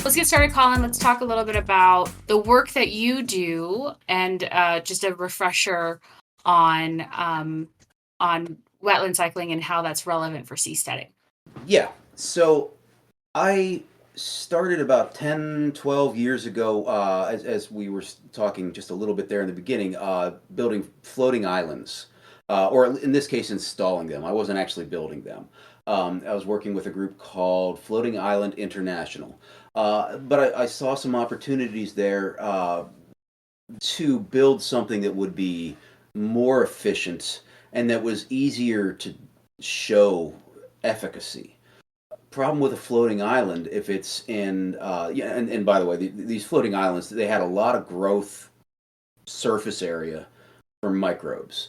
Let's get started, Colin. Let's talk a little bit about the work that you do and just a refresher on wetland cycling and how that's relevant for seasteading. Yeah. So I started about 10, 12 years ago, as we were talking just a little bit there in the beginning, building floating islands, or in this case, installing them. I wasn't actually building them. I was working with a group called Floating Island International. But I saw some opportunities there to build something that would be more efficient and that was easier to show efficacy. Problem with a floating island, if it's in, yeah, and by the way, these floating islands, they had a lot of growth surface area for microbes.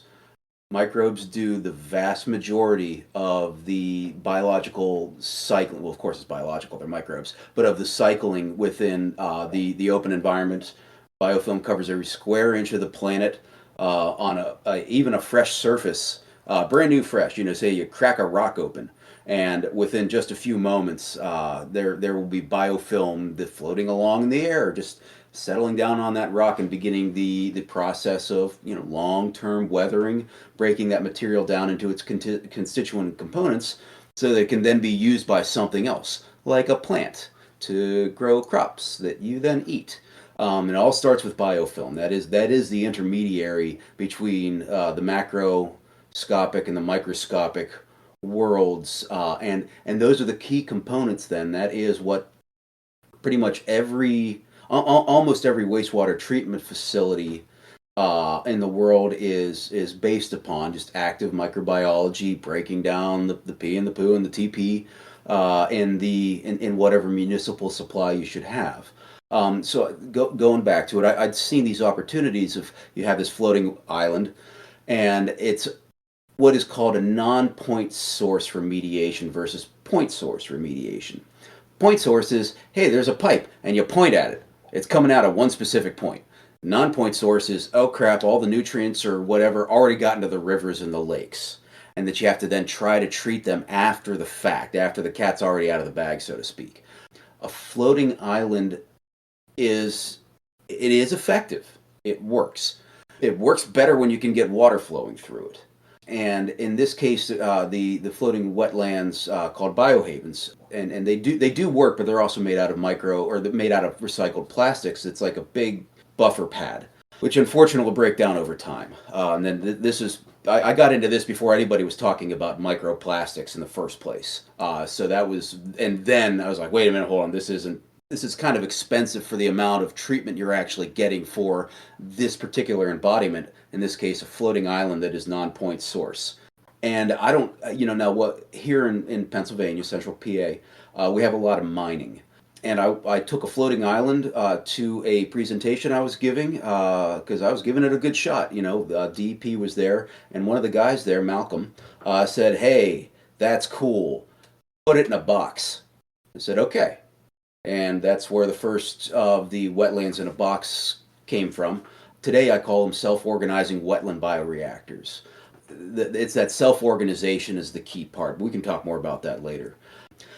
Microbes do the vast majority of the biological cycling. Well, of course, it's biological; they're microbes, but of the cycling within the open environment. Biofilm covers every square inch of the planet on even a fresh surface, brand new fresh. Say you crack a rock open, and within just a few moments, there will be biofilm that floating along in the air, just settling down on that rock and beginning the process of long term weathering, breaking that material down into its constituent components, so that it can then be used by something else, like a plant, to grow crops that you then eat. It all starts with biofilm. That is the intermediary between the macroscopic and the microscopic worlds, and those are the key components. Then that is what pretty much almost every wastewater treatment facility in the world is based upon, just active microbiology, breaking down the pee and the poo and the TP in whatever municipal supply you should have. So going back to it, I'd seen these opportunities of you have this floating island, and it's what is called a non-point source remediation versus point source remediation. Point source is, hey, there's a pipe, and you point at it. It's coming out at one specific point. Non-point source is, oh crap, all the nutrients or whatever already got into the rivers and the lakes, and that you have to then try to treat them after the fact, after the cat's already out of the bag, so to speak. A floating island is effective. It works. It works better when you can get water flowing through it. And in this case, the floating wetlands called biohavens, and they do work, but they're also made out of made out of recycled plastics. It's like a big buffer pad, which unfortunately will break down over time. And then this is I got into this before anybody was talking about microplastics in the first place. So that was, and then I was like, wait a minute, hold on, this is kind of expensive for the amount of treatment you're actually getting for this particular embodiment, in this case, a floating island that is non-point source. And I don't, now what, here in Pennsylvania, central PA, we have a lot of mining. And I took a floating island to a presentation I was giving because I was giving it a good shot. DEP was there, and one of the guys there, Malcolm, said, hey, that's cool. Put it in a box. I said, okay. And that's where the first of the wetlands-in-a-box came from. Today I call them self-organizing wetland bioreactors. It's that self-organization is the key part. We can talk more about that later.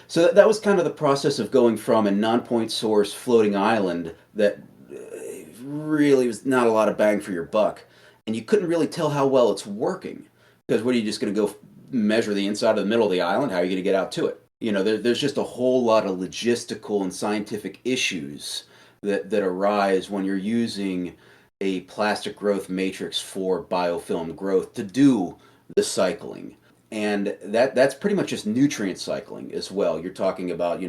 So that was kind of the process of going from a non-point source floating island that really was not a lot of bang for your buck. And you couldn't really tell how well it's working. Because what are you just going to go measure the inside of the middle of the island? How are you going to get out to it? There's just a whole lot of logistical and scientific issues that arise when you're using a plastic growth matrix for biofilm growth to do the cycling. And that's pretty much just nutrient cycling as well. You're talking about,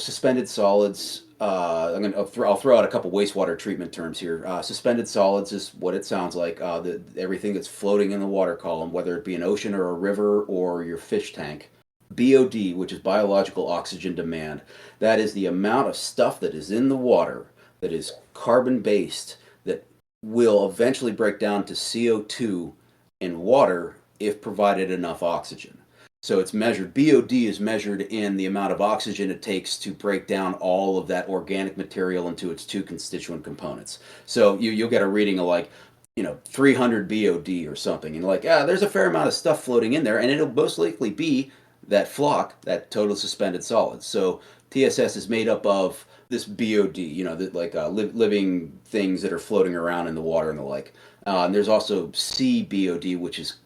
suspended solids. I'll throw out a couple wastewater treatment terms here. Suspended solids is what it sounds like. Everything that's floating in the water column, whether it be an ocean or a river or your fish tank. BOD, which is biological oxygen demand, that is the amount of stuff that is in the water that is carbon based that will eventually break down to CO2 in water if provided enough oxygen. So it's measured, BOD is measured in the amount of oxygen it takes to break down all of that organic material into its two constituent components. So you'll get a reading of like, 300 BOD or something, and there's a fair amount of stuff floating in there, and it'll most likely be that flock, that total suspended solids. So TSS is made up of this BOD, living things that are floating around in the water and the like. And there's also CBOD, which is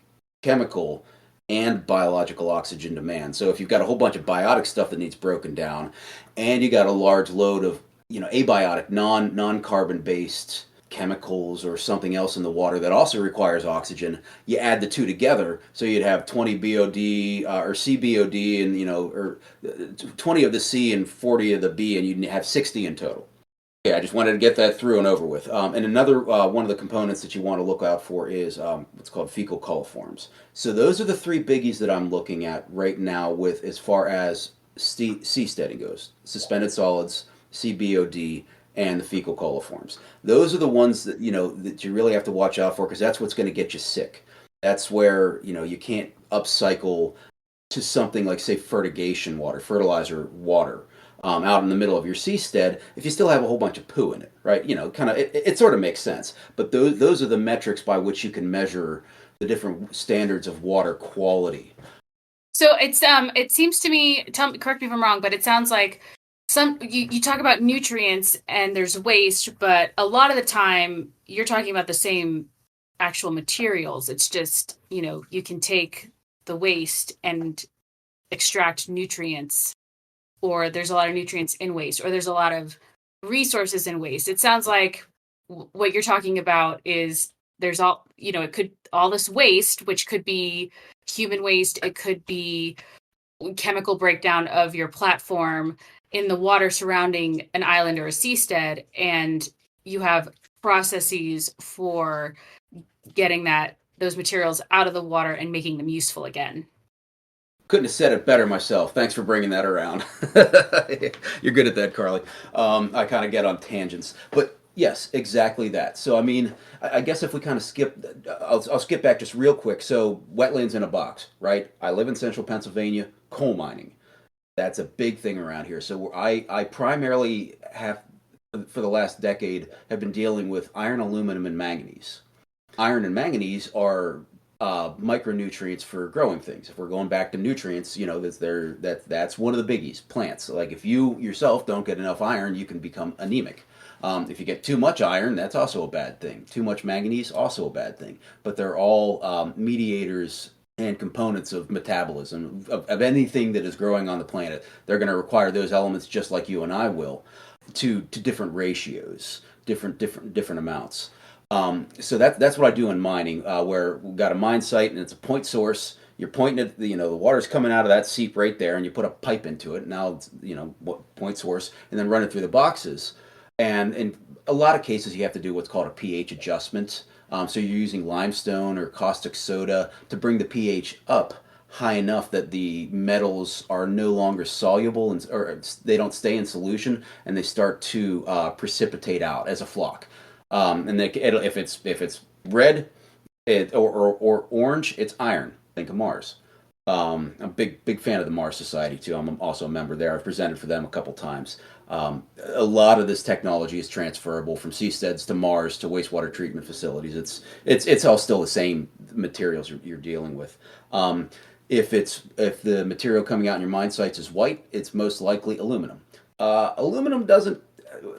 chemical and biological oxygen demand. So if you've got a whole bunch of biotic stuff that needs broken down, and you got a large load of abiotic, non carbon based chemicals or something else in the water that also requires oxygen, you add the two together, so you'd have 20 BOD or CBOD, and 20 of the C and 40 of the B, and you'd have 60 in total. Yeah, I just wanted to get that through and over with. And another one of the components that you want to look out for is what's called fecal coliforms. So those are the three biggies that I'm looking at right now with as far as seasteading goes: suspended solids, CBOD, and the fecal coliforms. Those are the ones that that you really have to watch out for, because that's what's going to get you sick. That's where you can't upcycle to something like, say, fertigation water, fertilizer water, out in the middle of your seastead, if you still have a whole bunch of poo in it, right? Kind of, it sort of makes sense. But those are the metrics by which you can measure the different standards of water quality. So it seems to me, correct me if I'm wrong, but it sounds like you talk about nutrients and there's waste, but a lot of the time you're talking about the same actual materials. It's just, you can take the waste and extract nutrients, or there's a lot of nutrients in waste, or there's a lot of resources in waste. It sounds like what you're talking about is there's it could all this waste, which could be human waste, it could be chemical breakdown of your platform in the water surrounding an island or a seastead, and you have processes for getting those materials out of the water and making them useful again. Couldn't have said it better myself. Thanks for bringing that around. You're good at that, Carly. I kind of get on tangents, but yes, exactly that. So, I mean, I guess if we kind of skip, I'll skip back just real quick. So, wetlands in a box, right? I live in central Pennsylvania, coal mining. That's a big thing around here. So, I primarily have, for the last decade, have been dealing with iron, aluminum, and manganese. Iron and manganese are micronutrients for growing things. If we're going back to nutrients, that's one of the biggies. Plants. Like, if you yourself don't get enough iron, you can become anemic. If you get too much iron, that's also a bad thing. Too much manganese, also a bad thing. But they're all mediators and components of metabolism of anything that is growing on the planet. They're going to require those elements just like you and I will, to different ratios, different amounts. So that's what I do in mining, where we've got a mine site and it's a point source. You're pointing at the water's coming out of that seep right there, and you put a pipe into it. Now it's what point source, and then run it through the boxes. And in a lot of cases, you have to do what's called a pH adjustment. So you're using limestone or caustic soda to bring the pH up high enough that the metals are no longer soluble, or they don't stay in solution, and they start to precipitate out as a flock. And if it's red, or orange, it's iron. Think of Mars. I'm a big fan of the Mars Society too. I'm also a member there. I've presented for them a couple times. A lot of this technology is transferable from seasteads to Mars to wastewater treatment facilities. It's all still the same materials you're dealing with. If the material coming out in your mine sites is white, it's most likely aluminum. Aluminum doesn't.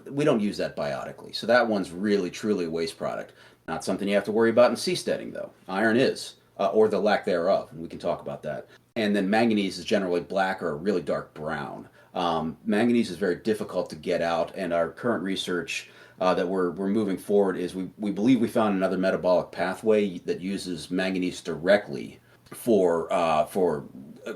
We don't use that biotically, so that one's really truly a waste product. Not something you have to worry about in seasteading, though. Iron is, or the lack thereof, and we can talk about that. And then manganese is generally black or a really dark brown. Manganese is very difficult to get out, and our current research that we're moving forward is we believe we found another metabolic pathway that uses manganese directly for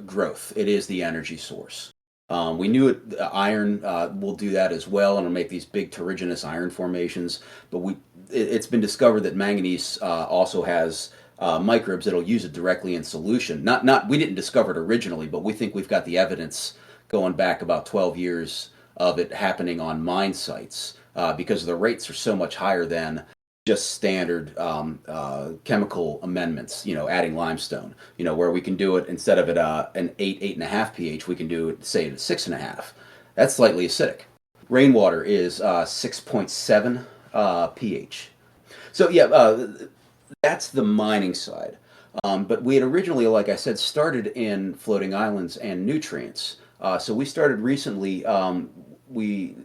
growth. It is the energy source. We knew iron will do that as well, and will make these big terrigenous iron formations. But it's been discovered that manganese also has microbes that'll use it directly in solution. We didn't discover it originally, but we think we've got the evidence going back about 12 years of it happening on mine sites, because the rates are so much higher than just standard chemical amendments, adding limestone, where we can do it instead of at an 8.5 pH, we can do it, say, at 6.5. That's slightly acidic. Rainwater is 6.7 pH. So, yeah, that's the mining side. But we had originally, like I said, started in floating islands and nutrients. So we started recently. We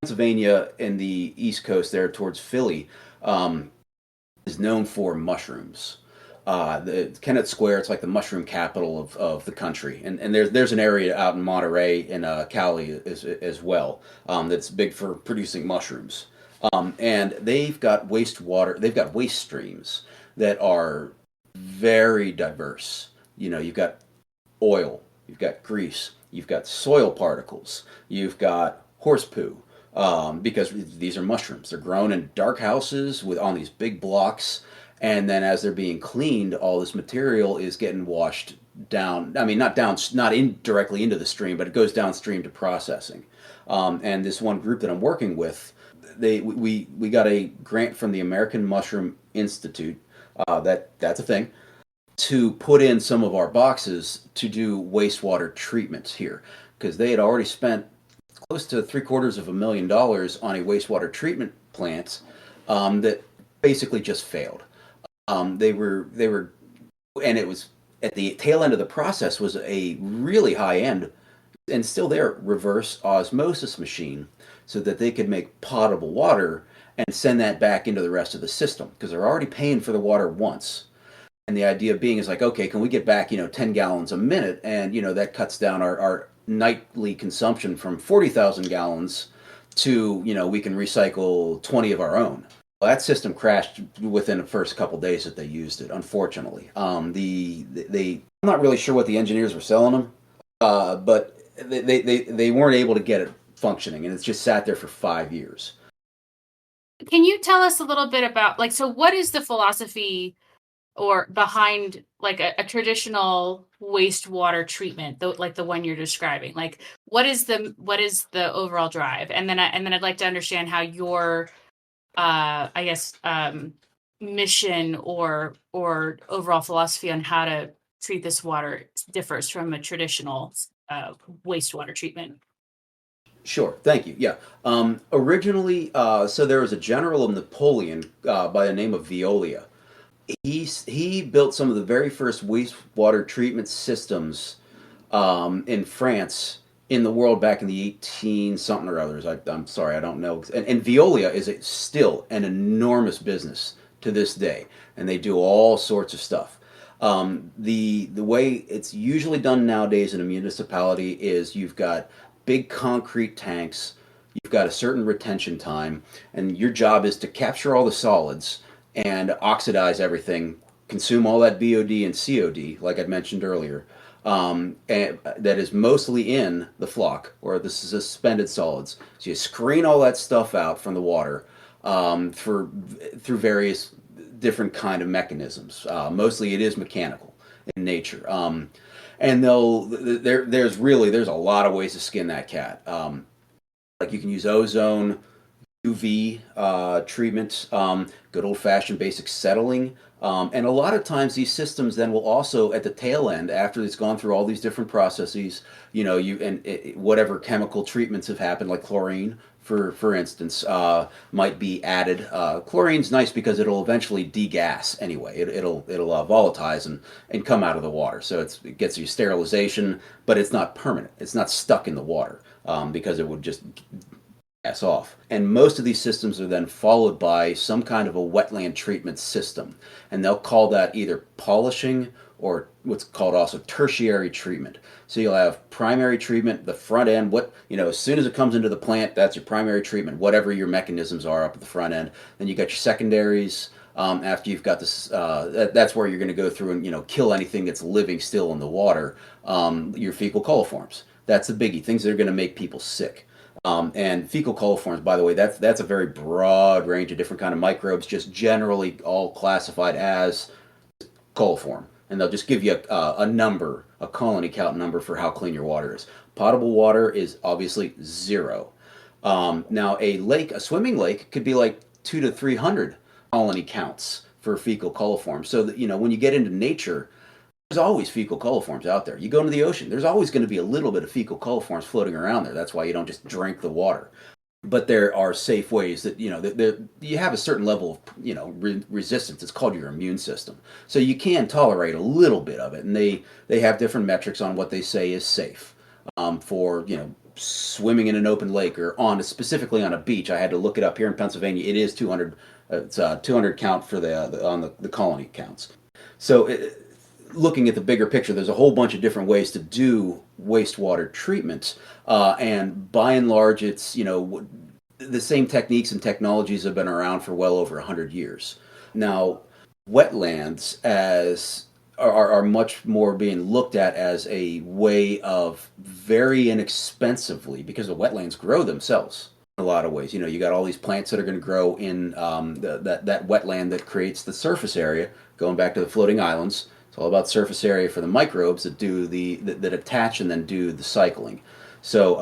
Pennsylvania and the East Coast there towards Philly um, is known for mushrooms. The Kennett Square, it's like the mushroom capital of the country, and there's an area out in Monterey and Cali as well that's big for producing mushrooms. And they've got wastewater, they've got waste streams that are very diverse. You know, you've got oil, you've got grease, you've got soil particles, you've got horse poo, because these are mushrooms. They're grown in dark houses with on these big blocks, and then as they're being cleaned, all this material is getting washed down. I mean, not down, not in directly into the stream, but it goes downstream to processing. And this one group that I'm working with, we got a grant from the American Mushroom Institute. That's a thing to put in some of our boxes to do wastewater treatments here because they had already spent close to $750,000 on a wastewater treatment plant that basically just failed. They were, and it was at the tail end of the process was a really high end and still there reverse osmosis machine so that they could make potable water and send that back into the rest of the system because they're already paying for the water once. And the idea being is like, okay, can we get back, 10 gallons a minute? And, that cuts down our nightly consumption from 40,000 gallons to, we can recycle 20 of our own. Well, that system crashed within the first couple days that they used it, unfortunately. I'm not really sure what the engineers were selling them, but they weren't able to get it functioning, and it's just sat there for 5 years. Can you tell us a little bit about so what is the philosophy or behind a traditional wastewater treatment, like the one you're describing? Like what is the overall drive? And then I'd like to understand how your I guess mission or overall philosophy on how to treat this water differs from a traditional wastewater treatment. Sure, thank you. Yeah. Originally, so there was a general of Napoleon by the name of Veolia. He built some of the very first wastewater treatment systems in France in the world back in the 18 something or others. I'm sorry, I don't know. And Veolia is still an enormous business to this day, and they do all sorts of stuff. The way it's usually done nowadays in a municipality is you've got big concrete tanks, you've got a certain retention time, and your job is to capture all the solids and oxidize everything, consume all that BOD and COD, like I mentioned earlier, and that is mostly in the flock or the suspended solids. So you screen all that stuff out from the water through various different kind of mechanisms. Mostly it is mechanical in nature. And there's a lot of ways to skin that cat. Like you can use ozone, UV treatments, good old fashioned basic settling. And a lot of times these systems then will also at the tail end after it's gone through all these different processes, whatever chemical treatments have happened like chlorine for instance might be added. Chlorine's nice because it'll eventually degas anyway. It'll volatilize and come out of the water. So it gets you sterilization, but it's not permanent. It's not stuck in the water because it would just gas off. And most of these systems are then followed by some kind of a wetland treatment system. And they'll call that either polishing or what's called also tertiary treatment. So you'll have primary treatment, the front end, as soon as it comes into the plant, that's your primary treatment, whatever your mechanisms are up at the front end. Then you got your secondaries. After you've got this, that's where you're going to go through and, kill anything that's living still in the water. Your fecal coliforms. That's the biggie, things that are going to make people sick. And fecal coliforms, by the way, that's a very broad range of different kind of microbes, just generally all classified as coliform. And they'll just give you a number, a colony count number for how clean your water is. Potable water is obviously 0. Now, a swimming lake could be like 200 to 300 colony counts for fecal coliforms. So that, when you get into nature, there's always fecal coliforms out there. You go into the ocean, there's always going to be a little bit of fecal coliforms floating around there. That's why you don't just drink the water. but there are safe ways that you have a certain level of resistance. It's called your immune system, so you can tolerate a little bit of it, and they have different metrics on what they say is safe for swimming in an open lake or specifically on a beach. I had to look it up here in Pennsylvania. It is 200. It's 200 count for the colony counts. So looking at the bigger picture, there's a whole bunch of different ways to do wastewater treatment, and by and large, it's the same techniques and technologies have been around for well over 100 years. Now, wetlands are much more being looked at as a way of very inexpensively, because the wetlands grow themselves in a lot of ways. You got all these plants that are going to grow in that wetland that creates the surface area. Going back to the floating islands, it's all about surface area for the microbes that attach and then do the cycling. So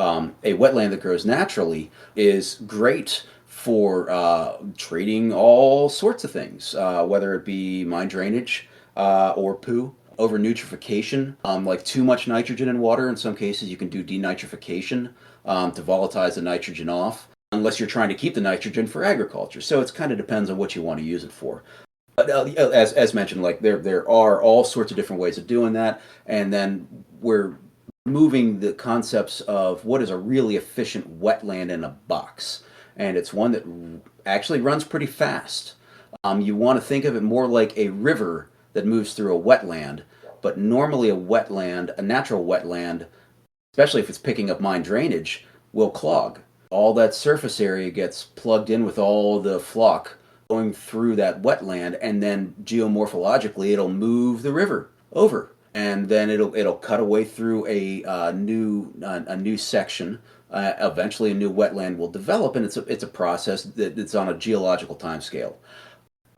a wetland that grows naturally is great for treating all sorts of things, whether it be mine drainage or poo. Over nutrification, like too much nitrogen in water. In some cases, you can do denitrification to volatilize the nitrogen off, unless you're trying to keep the nitrogen for agriculture. So it kind of depends on what you want to use it for. But as mentioned, like there are all sorts of different ways of doing that, and then we're moving the concepts of what is a really efficient wetland in a box, and it's one that actually runs pretty fast. You want to think of it more like a river that moves through a wetland, but normally a natural wetland, especially if it's picking up mine drainage, will clog. All that surface area gets plugged in with all the flock going through that wetland, and then geomorphologically it'll move the river over, and then it'll cut away through a new section. Eventually, a new wetland will develop, and it's a process that's on a geological time scale.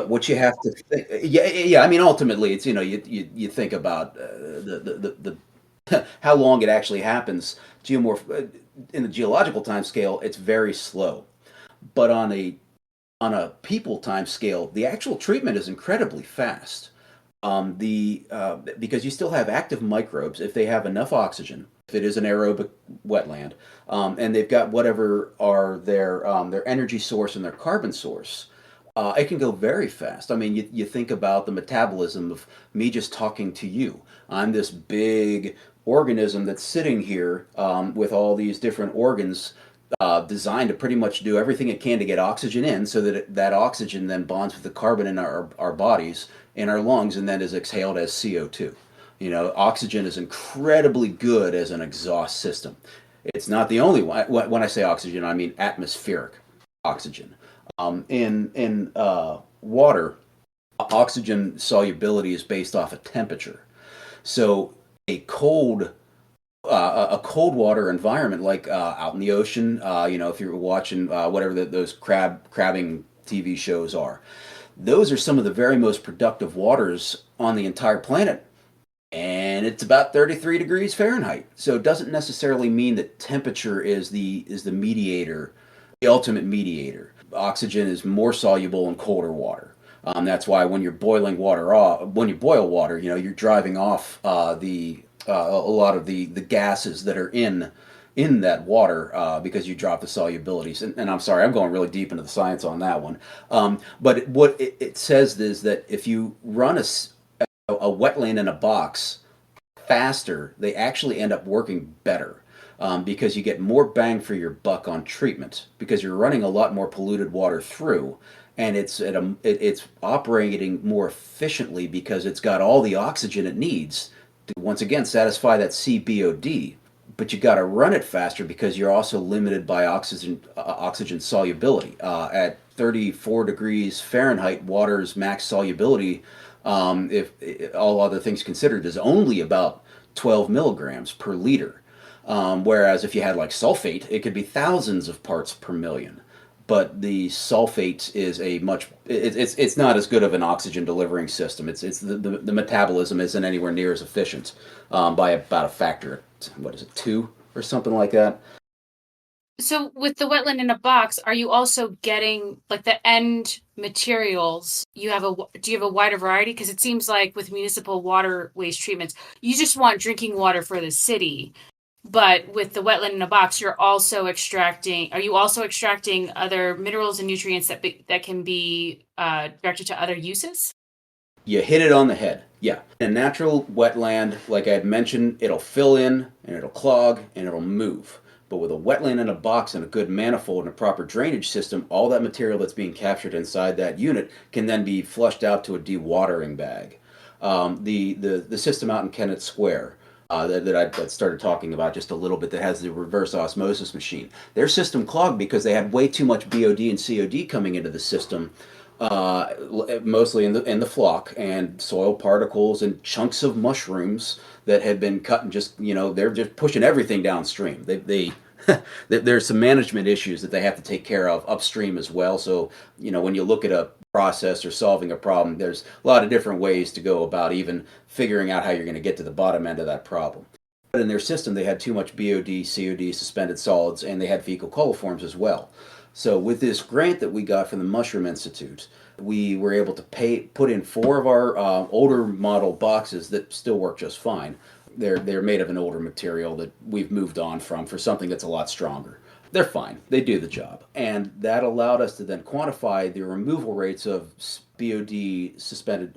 What you have to think, yeah. I mean, ultimately, it's you think about how long it actually happens. In the geological time scale, it's very slow, but on a people time scale, the actual treatment is incredibly fast. The Because you still have active microbes if they have enough oxygen. If it is an aerobic wetland, and they've got whatever are their energy source and their carbon source, it can go very fast. I mean, you think about the metabolism of me just talking to you. I'm this big organism that's sitting here with all these different organs designed to pretty much do everything it can to get oxygen in, so that that oxygen then bonds with the carbon in our bodies, in our lungs, and then is exhaled as CO2. Oxygen is incredibly good as an exhaust system. It's not the only one. When I say oxygen, I mean atmospheric oxygen. In water, oxygen solubility is based off of temperature. So a cold water environment, like out in the ocean, if you're watching whatever those crabbing TV shows are, those are some of the very most productive waters on the entire planet. And it's about 33 degrees Fahrenheit. So it doesn't necessarily mean that temperature is the mediator, the ultimate mediator. Oxygen is more soluble in colder water. That's why when you're boiling water off, when you boil water, you're driving off a lot of the gases that are in that water because you drop the solubilities. And I'm sorry, I'm going really deep into the science on that one. But what it says is that if you run a wetland in a box faster, they actually end up working better. Because you get more bang for your buck on treatment, because you're running a lot more polluted water through, and it's operating more efficiently because it's got all the oxygen it needs to once again satisfy that CBOD. But you got to run it faster because you're also limited by oxygen solubility. At 34 degrees Fahrenheit, water's max solubility, if all other things considered, is only about 12 milligrams per liter. Whereas if you had like sulfate, it could be thousands of parts per million. But the sulfate is it's not as good of an oxygen delivering system. It's the metabolism isn't anywhere near as efficient by about a factor, what is it, 2 or something like that. So with the wetland in a box, are you also getting like the end materials? Do you have a wider variety? Because it seems like with municipal water waste treatments, you just want drinking water for the city. But with the wetland in a box, you're also extracting. Are you also extracting other minerals and nutrients that can be directed to other uses? You hit it on the head. Yeah. In a natural wetland, like I had mentioned, it'll fill in and it'll clog and it'll move. But with a wetland in a box and a good manifold and a proper drainage system, all that material that's being captured inside that unit can then be flushed out to a dewatering bag. The system out in Kennett Square that I started talking about just a little bit that has the reverse osmosis machine. Their system clogged because they had way too much BOD and COD coming into the system, mostly in the flock, and soil particles and chunks of mushrooms that had been cut, and just they're just pushing everything downstream. They there's some management issues that they have to take care of upstream as well. So when you look at a process or solving a problem, there's a lot of different ways to go about even figuring out how you're going to get to the bottom end of that problem. But in their system, they had too much BOD, COD, suspended solids, and they had fecal coliforms as well. So with this grant that we got from the Mushroom Institute, we were able to put in 4 of our older model boxes that still work just fine. They're made of an older material that we've moved on from for something that's a lot stronger. They're fine. They do the job. And that allowed us to then quantify the removal rates of BOD, suspended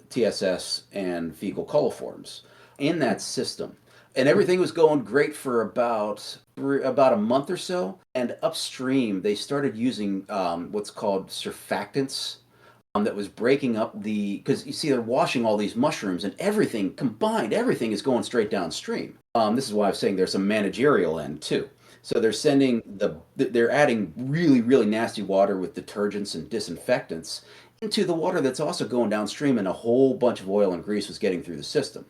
TSS, and fecal coliforms in that system. And everything was going great for about a month or so. And upstream, they started using what's called surfactants that was breaking up because you see they're washing all these mushrooms and everything combined, everything is going straight downstream. This is why I was saying there's some managerial end too. So they're adding really, really nasty water with detergents and disinfectants into the water that's also going downstream, and a whole bunch of oil and grease was getting through the system.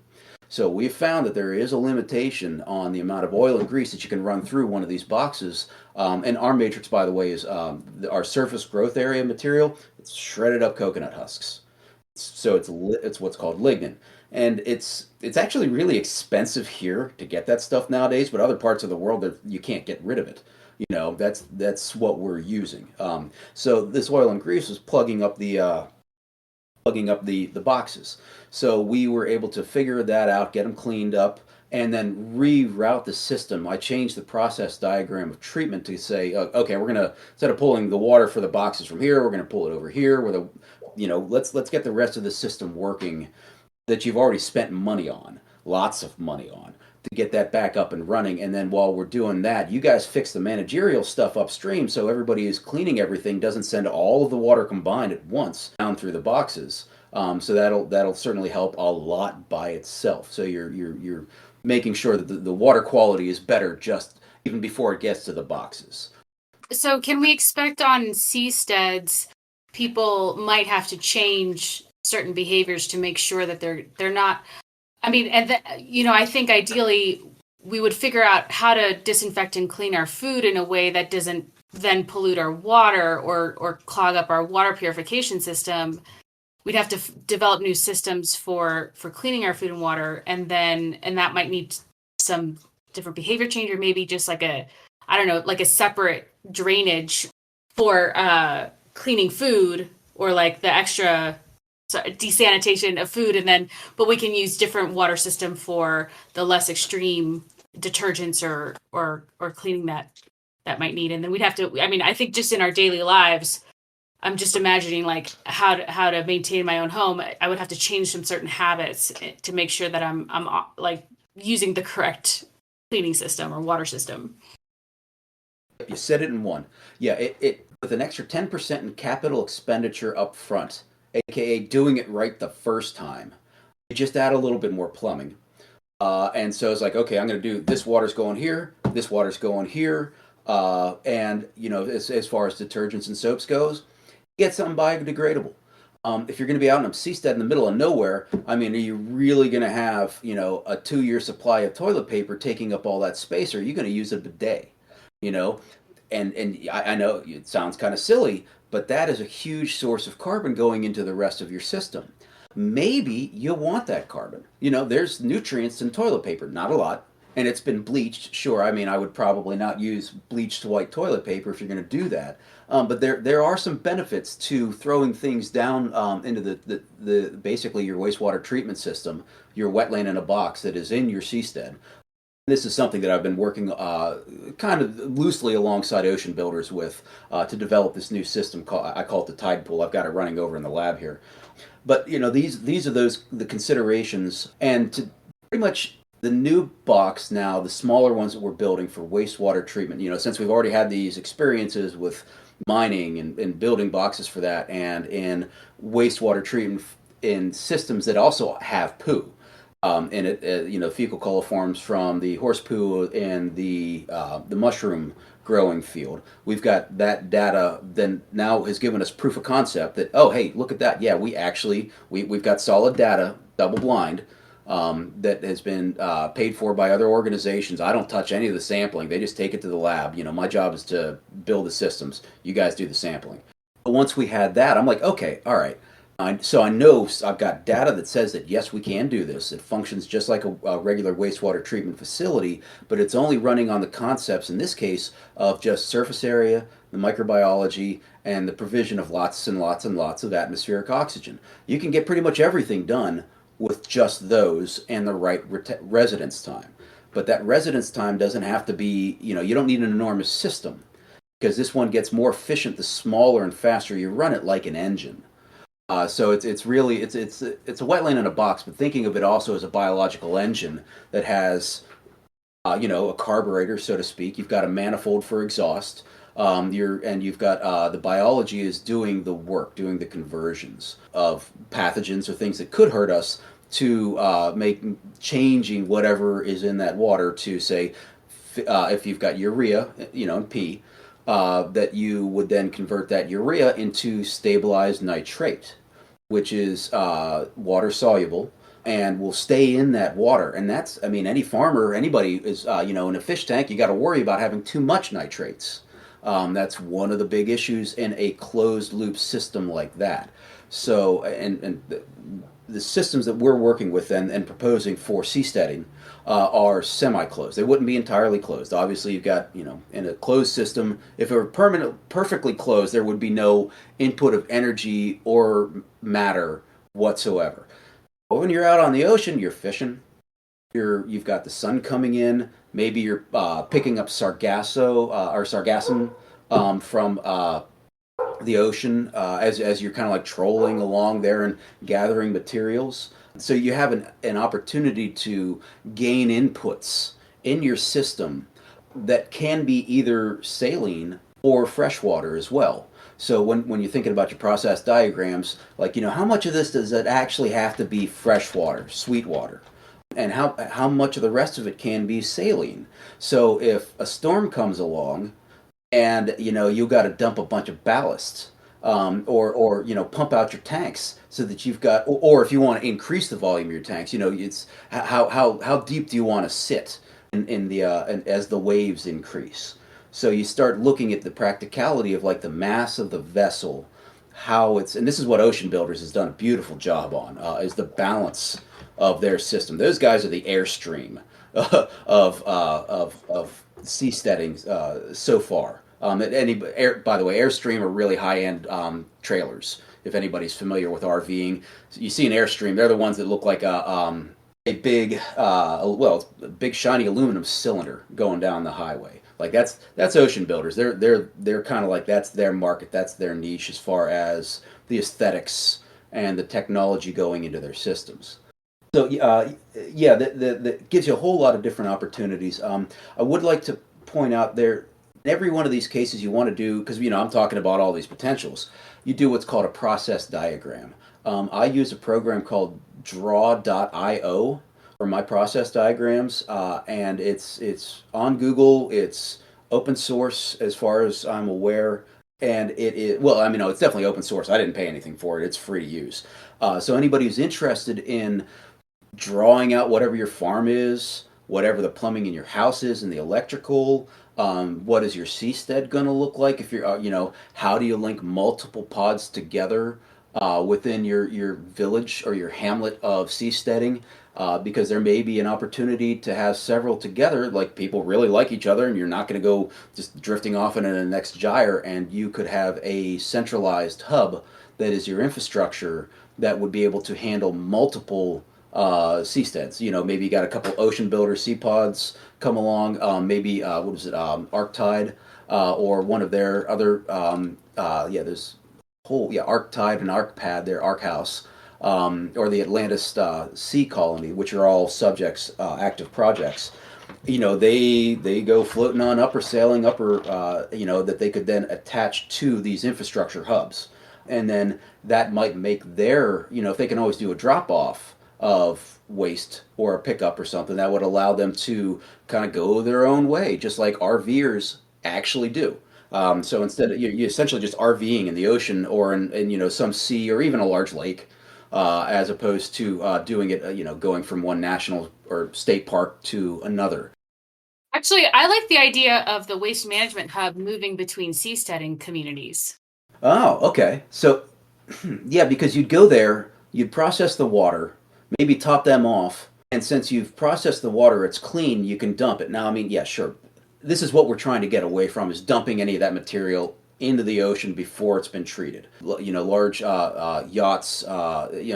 So we've found that there is a limitation on the amount of oil and grease that you can run through one of these boxes. And our matrix, by the way, is our surface growth area material. It's shredded up coconut husks. So it's what's called lignin, and it's actually really expensive here to get that stuff nowadays. But other parts of the world, you can't get rid of it. That's what we're using. So this oil and grease was plugging up the boxes. So we were able to figure that out, get them cleaned up, and then reroute the system. I changed the process diagram of treatment to say, okay, we're gonna, instead of pulling the water for the boxes from here, we're gonna pull it over here. Let's get the rest of the system working that you've already spent money on, lots of money on, to get that back up and running. And then while we're doing that, you guys fix the managerial stuff upstream, so everybody is cleaning everything, doesn't send all of the water combined at once down through the boxes. So that'll certainly help a lot by itself. So you're making sure that the water quality is better just even before it gets to the boxes. So can we expect on seasteads, people might have to change certain behaviors to make sure that they're not. I mean, I think ideally we would figure out how to disinfect and clean our food in a way that doesn't then pollute our water or clog up our water purification system. We'd have to develop new systems for cleaning our food and water, and that might need some different behavior change, or maybe just like a separate drainage for cleaning food, or like the extra desanitation of food, but we can use different water system for the less extreme detergents or cleaning that might need. And then we'd have to, I mean, I think just in our daily lives, I'm just imagining like how to maintain my own home. I would have to change some certain habits to make sure that I'm like using the correct cleaning system or water system. You said it in one. Yeah, it with an extra 10% in capital expenditure up front, aka doing it right the first time. You just add a little bit more plumbing. And so it's like, okay, I'm going to do this water's going here, this water's going here. And, as far as detergents and soaps goes, get something biodegradable. If you're going to be out in a seastead in the middle of nowhere, I mean, are you really going to have, a 2-year supply of toilet paper taking up all that space, or are you going to use a bidet? You know, and I know it sounds kind of silly, but that is a huge source of carbon going into the rest of your system. Maybe you want that carbon. There's nutrients in toilet paper, not a lot, and it's been bleached. Sure, I mean, I would probably not use bleached white toilet paper if you're going to do that. But there are some benefits to throwing things down into the basically your wastewater treatment system, your wetland in a box that is in your seastead. This is something that I've been working kind of loosely alongside ocean builders with to develop this new system. I call it the tide pool. I've got it running over in the lab here. But these are the considerations, and to pretty much the new box now, the smaller ones that we're building for wastewater treatment. Since we've already had these experiences with mining and building boxes for that, and in wastewater treatment in systems that also have poo in it, fecal coliforms from the horse poo and the mushroom growing field. We've got that data then now has given us proof of concept that, oh, hey, look at that. Yeah, we've got solid data, double blind, that has been paid for by other organizations. I don't touch any of the sampling. They just take it to the lab. My job is to build the systems. You guys do the sampling. But once we had that, I'm like, okay, all right. So I know I've got data that says that yes, we can do this. It functions just like a regular wastewater treatment facility, but it's only running on the concepts, in this case, of just surface area, the microbiology, and the provision of lots and lots and lots of atmospheric oxygen. You can get pretty much everything done with just those and the right residence time. But that residence time doesn't have to be, you don't need an enormous system, because this one gets more efficient the smaller and faster you run it, like an engine. So it's really it's a wetland in a box, but thinking of it also as a biological engine that has a carburetor, so to speak. You've got a manifold for exhaust. You've got the biology is doing the work, doing the conversions of pathogens or things that could hurt us to changing whatever is in that water to say, if you've got urea, and P, that you would then convert that urea into stabilized nitrate, which is water soluble and will stay in that water. And that's, any farmer, anybody is, in a fish tank, you got to worry about having too much nitrates. That's one of the big issues in a closed loop system like that. So, and the systems that we're working with and proposing for seasteading are semi-closed. They wouldn't be entirely closed. Obviously, you've got, in a closed system, if it were perfectly closed, there would be no input of energy or matter whatsoever. But when you're out on the ocean, you're fishing. You've got the sun coming in. Maybe you're picking up sargassum from the ocean as you're kind of like trolling along there and gathering materials. So you have an opportunity to gain inputs in your system that can be either saline or freshwater as well. So when you're thinking about your process diagrams, like, how much of this does it actually have to be freshwater, sweetwater? And how much of the rest of it can be saline? So if a storm comes along and you got to dump a bunch of ballast, or pump out your tanks so that you've got, or if you want to increase the volume of your tanks, it's how deep do you want to sit in the as the waves increase. So you start looking at the practicality of like the mass of the vessel, and this is what Ocean Builders has done a beautiful job on, is the balance of their system. Those guys are the airstream of seasteading so far. By the way, Airstream are really high-end trailers. If anybody's familiar with RVing, you see an Airstream, they're the ones that look like a big, big shiny aluminum cylinder going down the highway. Like that's Ocean Builders. They're kind of like, that's their market, that's their niche as far as the aesthetics and the technology going into their systems. So that gives you a whole lot of different opportunities. I would like to point out there, in every one of these cases you want to do, because I'm talking about all these potentials, you do what's called a process diagram. I use a program called draw.io for my process diagrams, and it's on Google. It's open source as far as I'm aware, and it's definitely open source. I didn't pay anything for it. It's free to use. So anybody who's interested in drawing out whatever your farm is, whatever the plumbing in your house is and the electrical, what is your seastead going to look like if you're, how do you link multiple pods together within your village or your hamlet of seasteading? Because there may be an opportunity to have several together, like people really like each other and you're not going to go just drifting off into the next gyre, and you could have a centralized hub that is your infrastructure that would be able to handle multiple seasteads. Maybe you got a couple ocean builder sea pods come along. Maybe what is it? Arctide or one of their other. Yeah, there's whole Arctide and Arcpad, their Arc House, or the Atlantis Sea Colony, which are all subjects, active projects. They go floating on up or sailing up or that they could then attach to these infrastructure hubs, and then that might make their if they can always do a drop off of waste or a pickup or something, that would allow them to kind of go their own way, just like RVers actually do. So instead, you're essentially just RVing in the ocean or in some sea or even a large lake, as opposed to doing it, going from one national or state park to another. Actually, I like the idea of the waste management hub moving between seasteading communities. Oh, okay. So, yeah, because you'd go there, you'd process the water, maybe top them off, and since you've processed the water, it's clean, you can dump it. Now, I mean, yeah, sure. This is what we're trying to get away from is dumping any of that material into the ocean before it's been treated. Large yachts,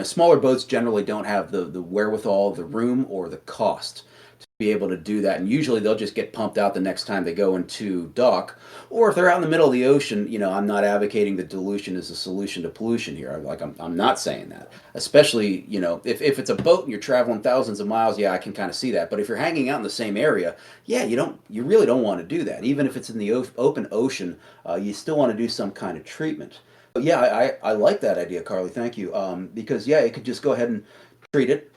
smaller boats generally don't have the wherewithal, the room, or the cost to be able to do that. And usually they'll just get pumped out the next time they go into dock. Or if they're out in the middle of the ocean, I'm not advocating that dilution is a solution to pollution here. I'm not saying that. Especially, if it's a boat and you're traveling thousands of miles, yeah, I can kind of see that. But if you're hanging out in the same area, yeah, you really don't want to do that. Even if it's in the open ocean, you still want to do some kind of treatment. But yeah, I like that idea, Carly. Thank you. Because yeah, it could just go ahead and treat it,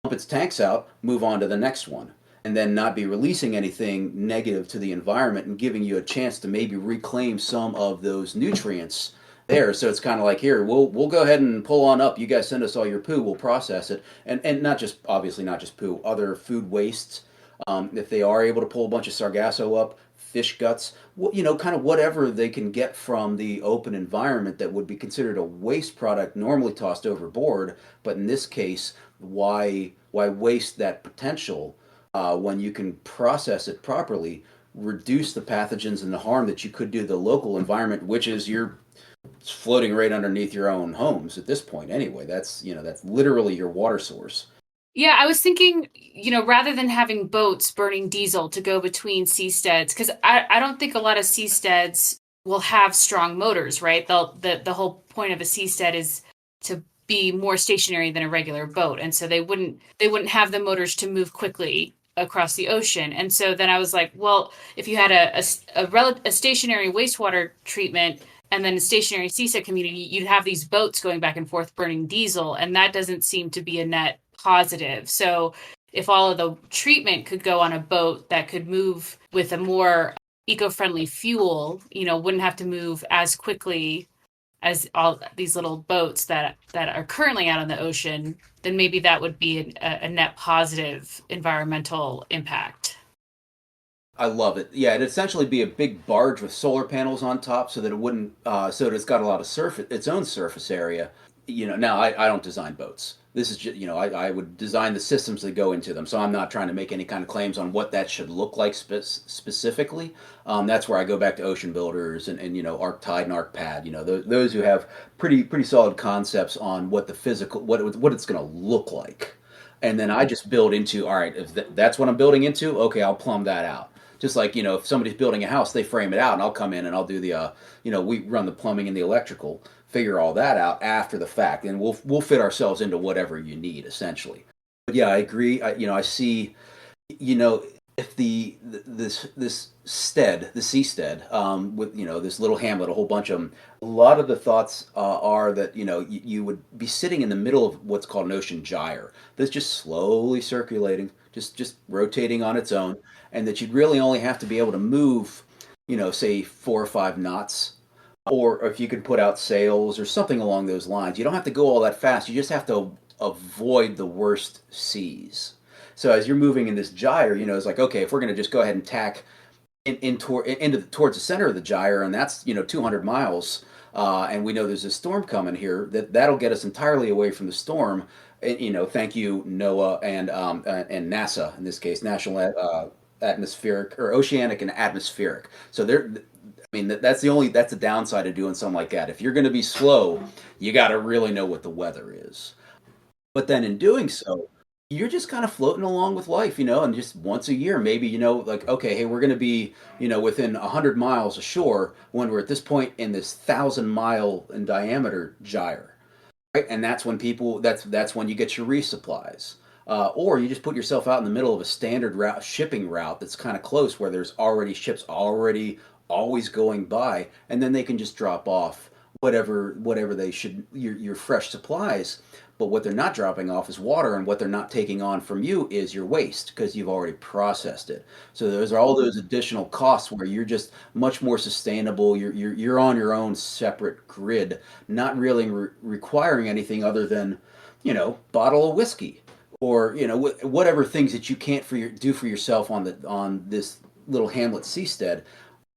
pump its tanks out, move on to the next one, and then not be releasing anything negative to the environment and giving you a chance to maybe reclaim some of those nutrients there. So it's kind of like, here, we'll go ahead and pull on up. You guys send us all your poo, we'll process it, and not just obviously not just poo, other food wastes. If they are able to pull a bunch of sargasso up, fish guts, kind of whatever they can get from the open environment that would be considered a waste product normally tossed overboard. But in this case, why waste that potential when you can process it properly, reduce the pathogens and the harm that you could do to the local environment, which is you're floating right underneath your own homes at this point anyway. That's literally your water source. Yeah, I was thinking, rather than having boats burning diesel to go between seasteads, because I don't think a lot of seasteads will have strong motors, right? The whole point of a seastead is to be more stationary than a regular boat, and so they wouldn't have the motors to move quickly across the ocean. And so then I was like, well, if you had a stationary wastewater treatment and then a stationary seaside community, you'd have these boats going back and forth burning diesel, and that doesn't seem to be a net positive. So if all of the treatment could go on a boat that could move with a more eco-friendly fuel, wouldn't have to move as quickly as all these little boats that are currently out on the ocean, then maybe that would be a net positive environmental impact. I love it. Yeah, it'd essentially be a big barge with solar panels on top, so that it wouldn't, so that it's got a lot of surface, its own surface area. Now I don't design boats. This is just, I would design the systems that go into them. So I'm not trying to make any kind of claims on what that should look like specifically. That's where I go back to ocean builders and Arctide and Arcpad. Those who have pretty solid concepts on what the physical, what it's going to look like, and then I just build into, all right, if that's what I'm building into, okay, I'll plumb that out. Just like, if somebody's building a house, they frame it out, and I'll come in and I'll do the, we run the plumbing and the electrical, figure all that out after the fact, and we'll fit ourselves into whatever you need, essentially. But yeah, I agree. I see, if this stead, the seastead, with this little hamlet, a whole bunch of them. A lot of the thoughts are that you would be sitting in the middle of what's called an ocean gyre that's just slowly circulating, just rotating on its own, and that you'd really only have to be able to move, say 4 or 5 knots, or if you could put out sails or something along those lines. You don't have to go all that fast. You just have to avoid the worst seas. So as you're moving in this gyre, it's like, okay, if we're going to just go ahead and tack towards the center of the gyre, and that's 200 miles, and we know there's a storm coming here, that'll get us entirely away from the storm. And, thank you NOAA and NASA in this case, National Atmospheric or Oceanic and Atmospheric. So I mean, that's the downside of doing something like that. If you're going to be slow, you got to really know what the weather is. But then in doing so, you're just kind of floating along with life, and just once a year, maybe, like, okay, hey, we're going to be, within 100 miles ashore when we're at this point in this 1,000 mile in diameter gyre, right? And that's when you get your resupplies. Or you just put yourself out in the middle of a standard shipping route that's kind of close where there's already ships already always going by, and then they can just drop off whatever they should, your fresh supplies. But what they're not dropping off is water, and what they're not taking on from you is your waste because you've already processed it. So there's all those additional costs where you're just much more sustainable. You're on your own separate grid, not really requiring anything other than, bottle of whiskey, or whatever things that you can't do for yourself on this little hamlet seastead,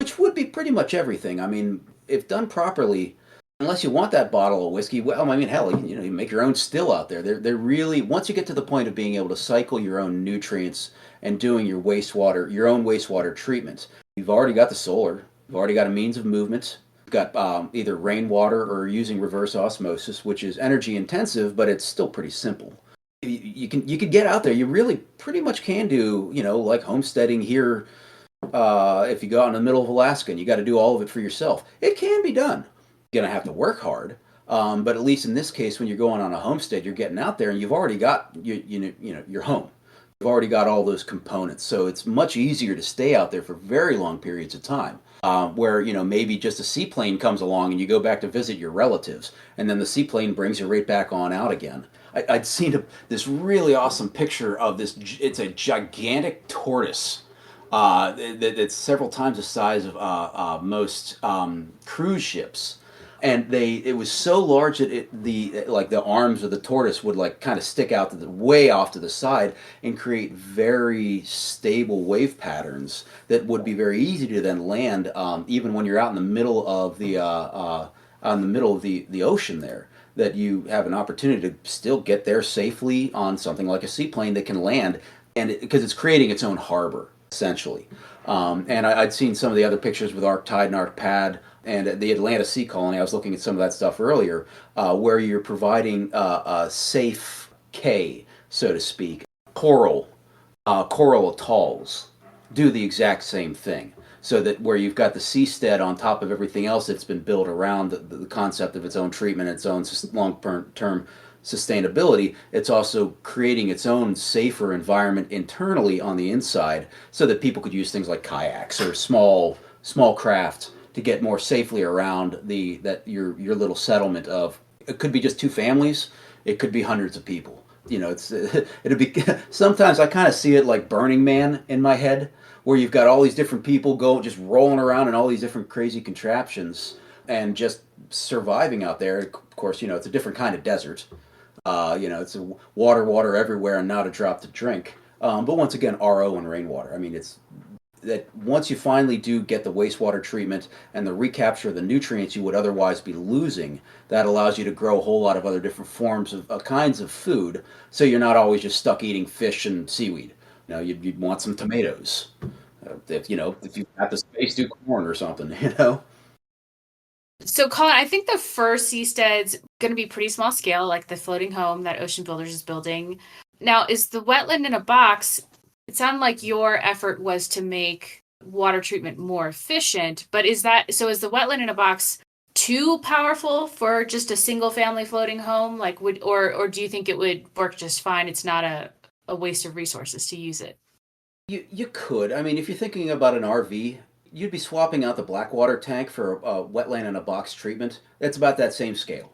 which would be pretty much everything. I mean, if done properly, unless you want that bottle of whiskey, well, I mean, hell, you make your own still out there. They're really, once you get to the point of being able to cycle your own nutrients and doing your own wastewater treatment, you've already got the solar, you've already got a means of movement. You've got either rainwater or using reverse osmosis, which is energy intensive, but it's still pretty simple. You can get out there. You really pretty much can do, like homesteading here. If you go out in the middle of Alaska and you got to do all of it for yourself, it can be done. You're gonna have to work hard, but at least in this case, when you're going on a homestead, you're getting out there and you've already got your home. You've already got all those components, so it's much easier to stay out there for very long periods of time. Where maybe just a seaplane comes along and you go back to visit your relatives, and then the seaplane brings you right back on out again. I'd seen this really awesome picture of this. It's a gigantic tortoise that's several times the size of most cruise ships, and it was so large that the arms of the tortoise would like kind of stick out to the way off to the side and create very stable wave patterns that would be very easy to then land, even when you're out in the middle of the ocean there, that you have an opportunity to still get there safely on something like a seaplane that can land, and because it's creating its own harbor essentially. And I'd seen some of the other pictures with Arctide and Arcpad and the Atlanta Sea Colony. I was looking at some of that stuff earlier, where you're providing a safe K, so to speak. Coral atolls do the exact same thing. So that where you've got the seastead on top of everything else that's been built around the concept of its own treatment, its own long-term sustainability, it's also creating its own safer environment internally on the inside, so that people could use things like kayaks or small craft to get more safely around your little settlement of, it could be just two families, it could be hundreds of people. It'd be sometimes I kind of see it like Burning Man in my head, where you've got all these different people just rolling around in all these different crazy contraptions and just surviving out there. Of course, it's a different kind of desert. It's a water everywhere and not a drop to drink. But once again, RO and rainwater. I mean, it's that once you finally do get the wastewater treatment and the recapture of the nutrients you would otherwise be losing, that allows you to grow a whole lot of other different forms of kinds of food. So you're not always just stuck eating fish and seaweed. You'd want some tomatoes. If you've got the space, do corn or something. So, Colin, I think the first seastead's going to be pretty small scale, like the floating home that Ocean Builders is building. Now, is the wetland in a box? It sounded like your effort was to make water treatment more efficient, but is the wetland in a box too powerful for just a single family floating home? Like, or do you think it would work just fine? It's not a waste of resources to use it. You could. I mean, if you're thinking about an RV, you'd be swapping out the blackwater tank for a wetland in a box treatment. It's about that same scale.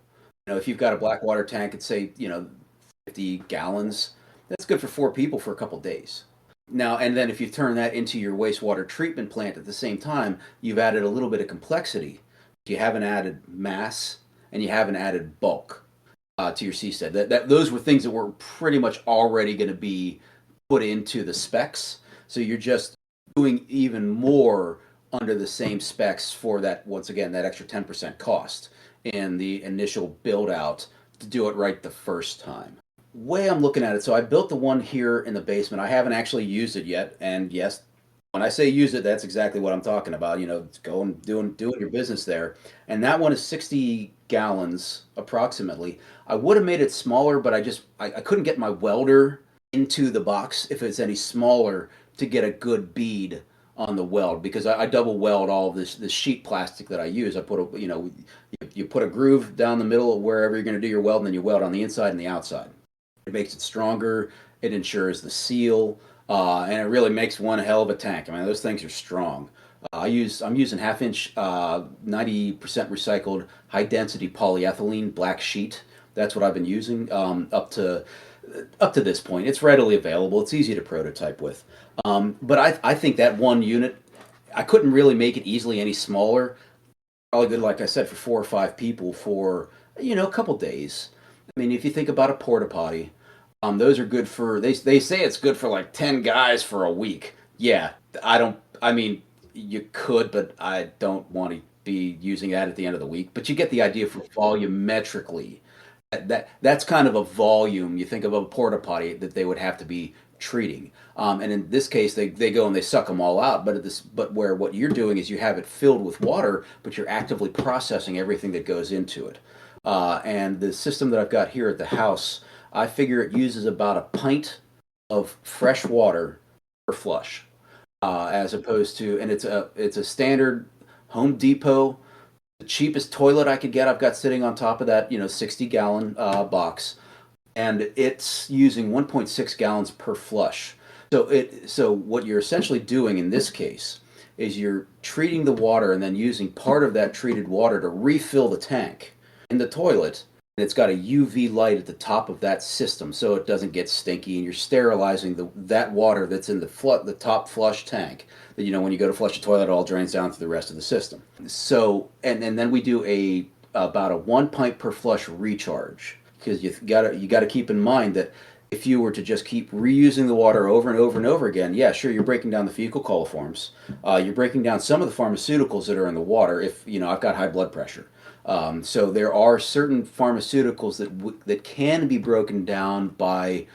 If you've got a blackwater tank at say, 50 gallons, that's good for 4 people for a couple days. Now, and then if you turn that into your wastewater treatment plant at the same time, you've added a little bit of complexity. You haven't added mass and you haven't added bulk to your seastead. Those were things that were pretty much already going to be put into the specs. So you're just doing even more under the same specs for that, once again, that extra 10% cost in the initial build out to do it right the first time. Way I'm looking at it, so I built the one here in the basement. I haven't actually used it yet, and yes, when I say use it, that's exactly what I'm talking about. Go and doing your business there. And that one is 60 gallons approximately. I would have made it smaller, but I couldn't get my welder into the box if it's any smaller to get a good bead on the weld because I double weld all of this sheet plastic that I use. I put a you put a groove down the middle of wherever you're going to do your weld, and then you weld on the inside and the outside. It makes it stronger. It ensures the seal, and it really makes one hell of a tank. I mean, those things are strong. I'm using half inch, 90% recycled, high density polyethylene black sheet. That's what I've been using up to this point. It's readily available. It's easy to prototype with. But I think that one unit, I couldn't really make it easily any smaller. Probably good, like I said, for 4 or 5 people for a couple days. I mean, if you think about a porta potty, those are good for they say it's good for like 10 guys for a week. Yeah, I don't. I mean, you could, but I don't want to be using that at the end of the week. But you get the idea for volumetrically. That's kind of a volume. You think of a porta potty that they would have to be treating. And in this case, they go and they suck them all out. But where what you're doing is you have it filled with water, but you're actively processing everything that goes into it. And the system that I've got here at the house, I figure it uses about a pint of fresh water per flush, as opposed to, and it's a standard Home Depot, the cheapest toilet I could get. I've got sitting on top of that 60-gallon box, and it's using 1.6 gallons per flush. So what you're essentially doing in this case is you're treating the water and then using part of that treated water to refill the tank in the toilet. And it's got a UV light at the top of that system so it doesn't get stinky, and you're sterilizing that water that's in the top flush tank. That when you go to flush the toilet, it all drains down to the rest of the system. So and then we do about a 1 pint per flush recharge, because you gotta keep in mind that if you were to just keep reusing the water over and over and over again, yeah, sure, you're breaking down the fecal coliforms. You're breaking down some of the pharmaceuticals that are in the water. If I've got high blood pressure, so there are certain pharmaceuticals that can be broken down by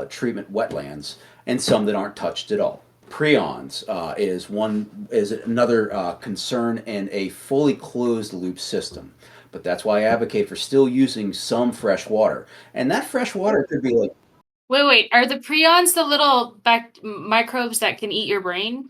treatment wetlands, and some that aren't touched at all. Prions is another concern in a fully closed loop system. But that's why I advocate for still using some fresh water. And that fresh water could be like, Wait. Are the prions the little microbes that can eat your brain?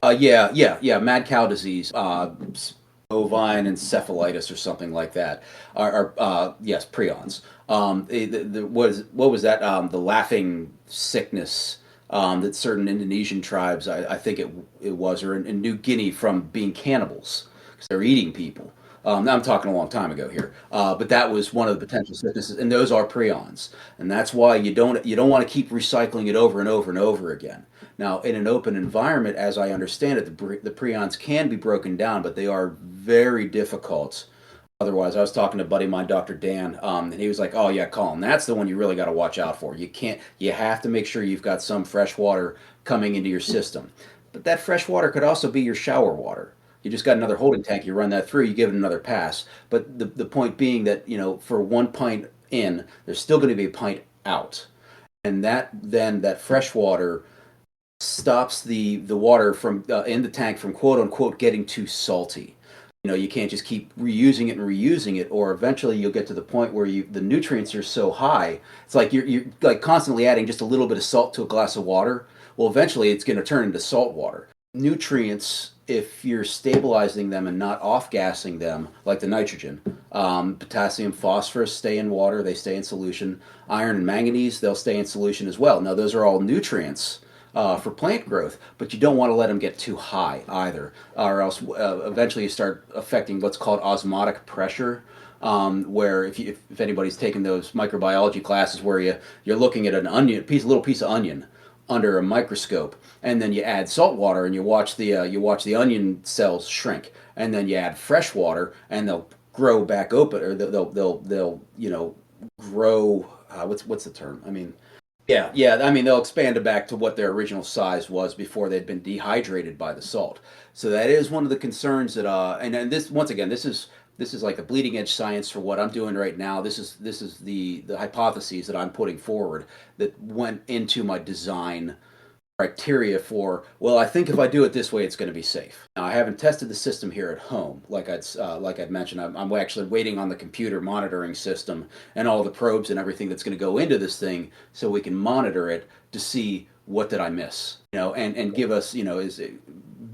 yeah, mad cow disease, bovine encephalitis or something like that are yes, prions. What was that? The laughing sickness that certain Indonesian tribes, I think it was, or in New Guinea, from being cannibals because they're eating people. I'm talking a long time ago here, but that was one of the potential sicknesses, and those are prions, and that's why you don't want to keep recycling it over and over and over again. Now, in an open environment, as I understand it, the prions can be broken down, but they are very difficult. Otherwise, I was talking to a buddy of mine, Dr. Dan, and he was like, "Oh yeah, Colin, that's the one you really got to watch out for. You have to make sure you've got some fresh water coming into your system. But that fresh water could also be your shower water. You just got another holding tank. You run that through. You give it another pass. But the point being that for 1 pint in, there's still going to be a pint out, and that fresh water stops the water from in the tank from quote unquote getting too salty. You can't just keep reusing it and reusing it, or eventually you'll get to the point where the nutrients are so high. It's like you're like constantly adding just a little bit of salt to a glass of water. Well, eventually it's going to turn into salt water. Nutrients, if you're stabilizing them and not off-gassing them, like the nitrogen, potassium, phosphorus stay in water, they stay in solution. Iron and manganese, they'll stay in solution as well. Now, those are all nutrients for plant growth, but you don't want to let them get too high either, or else eventually you start affecting what's called osmotic pressure. Where if anybody's taken those microbiology classes where you're looking at an little piece of onion under a microscope, and then you add salt water and you watch the onion cells shrink, and then you add fresh water and they'll grow back open, or they'll grow. What's the term? I mean, yeah. I mean, they'll expand it back to what their original size was before they'd been dehydrated by the salt. So that is one of the concerns that and this, once again, this is like the bleeding edge science for what I'm doing right now. This is the hypotheses that I'm putting forward that went into my design criteria for, well, I think if I do it this way, it's going to be safe. Now, I haven't tested the system here at home, like I'd mentioned. I'm actually waiting on the computer monitoring system and all the probes and everything that's going to go into this thing, so we can monitor it to see what did I miss, and give us, is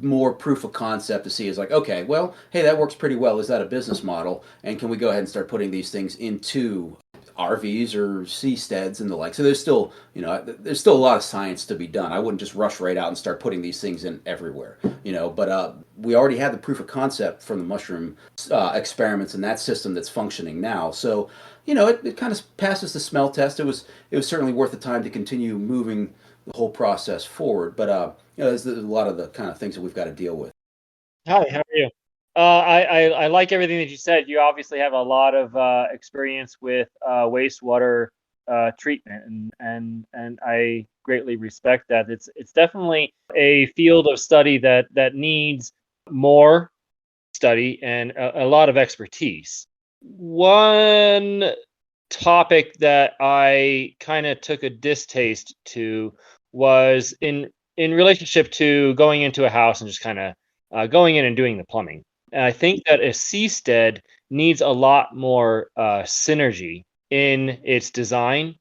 more proof of concept to see is like, okay, well, hey, that works pretty well. Is that a business model? And can we go ahead and start putting these things into RVs or seasteads and the like? So there's still a lot of science to be done. I wouldn't just rush right out and start putting these things in everywhere, But we already had the proof of concept from the mushroom experiments in that system that's functioning now. So it kind of passes the smell test. It was certainly worth the time to continue moving the whole process forward. But there's a lot of the kind of things that we've got to deal with. Hi, how are you? I like everything that you said. You obviously have a lot of experience with wastewater treatment, and I greatly respect that. It's definitely a field of study that needs more study and a lot of expertise. One topic that I kind of took a distaste to was in relationship to going into a house and just kind of going in and doing the plumbing. And I think that a seastead needs a lot more synergy in its design,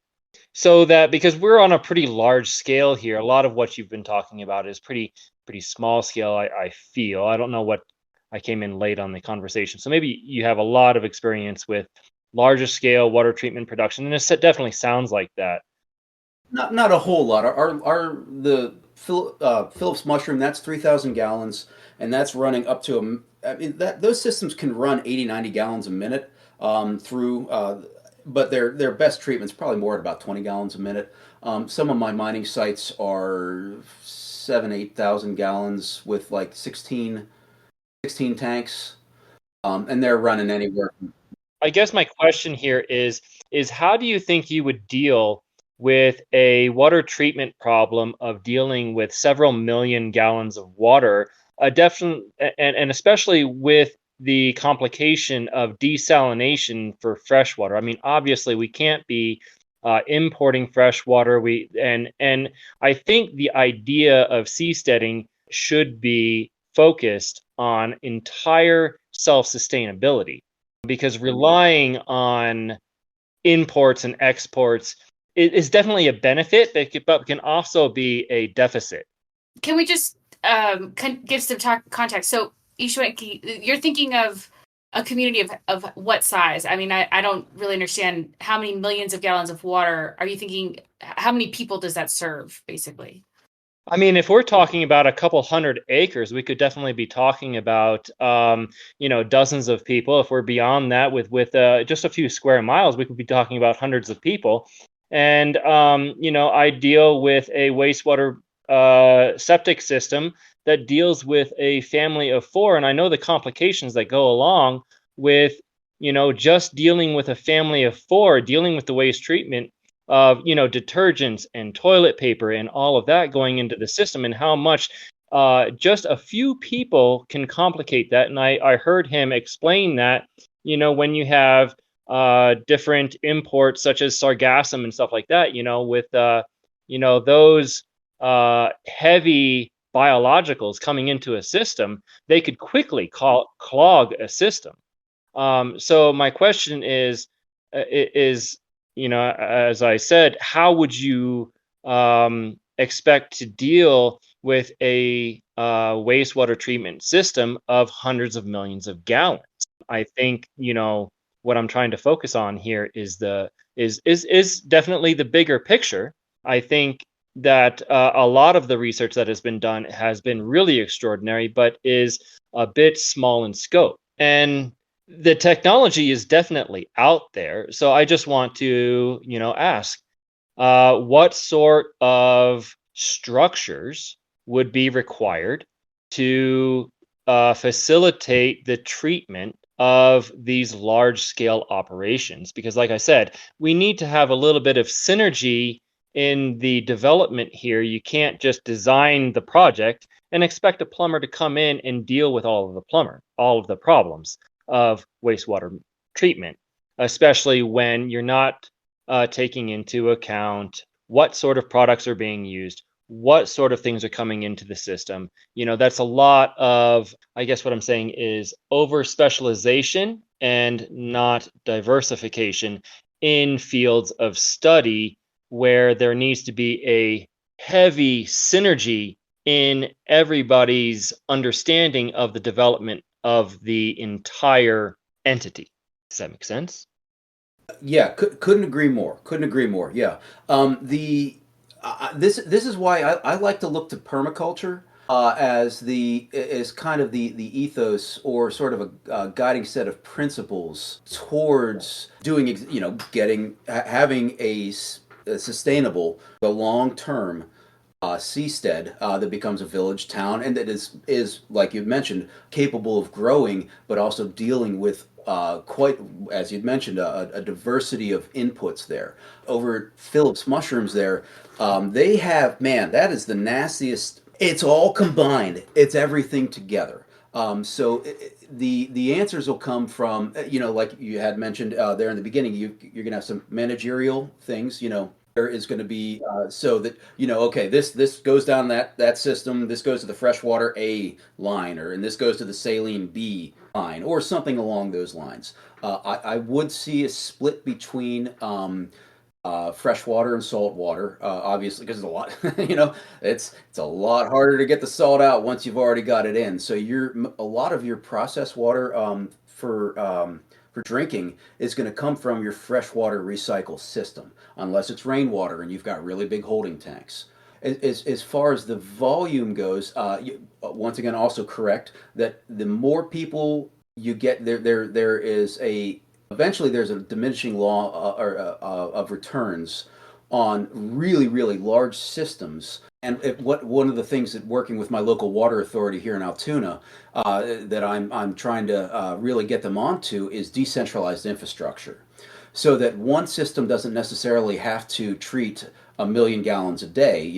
so that, because we're on a pretty large scale here, a lot of what you've been talking about is pretty small scale. I feel, I don't know what, I came in late on the conversation, so maybe you have a lot of experience with larger scale water treatment production, and it definitely sounds like that. Not a whole lot. The Phillips mushroom, that's 3,000 gallons, and that's running up to I mean, that those systems can run 80, 90 gallons a minute through. But their best treatment's probably more at about 20 gallons a minute. Some of my mining sites are 7, 8,000 gallons with like 16 tanks, and they're running anywhere. I guess my question here is how do you think you would deal with a water treatment problem of dealing with several million gallons of water, definitely, and especially with the complication of desalination for fresh water? I mean, obviously, we can't be importing fresh water. And I think the idea of seasteading should be focused on entire self-sustainability, because relying on imports and exports is definitely a benefit, but can also be a deficit. Can we just give some context? So, Ishwaki, you're thinking of a community of what size? I mean, I don't really understand how many millions of gallons of water are you thinking? How many people does that serve, basically? I mean, if we're talking about a couple hundred acres, we could definitely be talking about, dozens of people. If we're beyond that, with just a few square miles, we could be talking about hundreds of people. And I deal with a wastewater septic system that deals with a family of 4, and I know the complications that go along with, just dealing with a family of 4, dealing with the waste treatment of detergents and toilet paper and all of that going into the system, and how much just a few people can complicate that. And I heard him explain that when you have different imports such as sargassum and stuff like that, with those heavy biologicals coming into a system, they could quickly clog a system. So my question is as I said, how would you expect to deal with a wastewater treatment system of hundreds of millions of gallons? I think what I'm trying to focus on here is definitely the bigger picture. I think that a lot of the research that has been done has been really extraordinary, but is a bit small in scope. And the technology is definitely out there. So I just want to, ask, what sort of structures would be required to facilitate the treatment of these large-scale operations? Because, like I said, we need to have a little bit of synergy in the development here. You can't just design the project and expect a plumber to come in and deal with all of the problems of wastewater treatment, especially when you're not taking into account what sort of products are being used, what sort of things are coming into the system. That's a lot of, I guess what I'm saying is over specialization and not diversification in fields of study where there needs to be a heavy synergy in everybody's understanding of the development of the entire entity. Does that make sense? Yeah, couldn't agree more. Couldn't agree more. Yeah. The this is why I like to look to permaculture as kind of the ethos or sort of a guiding set of principles towards doing getting having a sustainable, the long term seastead that becomes a village town and that is like you mentioned capable of growing but also dealing with quite as you'd mentioned a diversity of inputs there over at Phillips Mushrooms there. They have, man, that is the nastiest. It's all combined, it's everything together. The answers will come from like you had mentioned there in the beginning. You're gonna have some managerial things. There is going to be so that okay, this goes down that system, this goes to the freshwater A line, and this goes to the saline B line or something along those lines. I would see a split between freshwater and saltwater, obviously, because it's a lot. It's a lot harder to get the salt out once you've already got it in. So a lot of your processed water for drinking is going to come from your freshwater recycle system, unless it's rainwater and you've got really big holding tanks. As far as the volume goes, once again, also correct that the more people you get, there is a eventually there's a diminishing law of returns on really really large systems. And one of the things that working with my local water authority here in Altoona that I'm trying to really get them onto is decentralized infrastructure, so that one system doesn't necessarily have to treat 1 million gallons a day,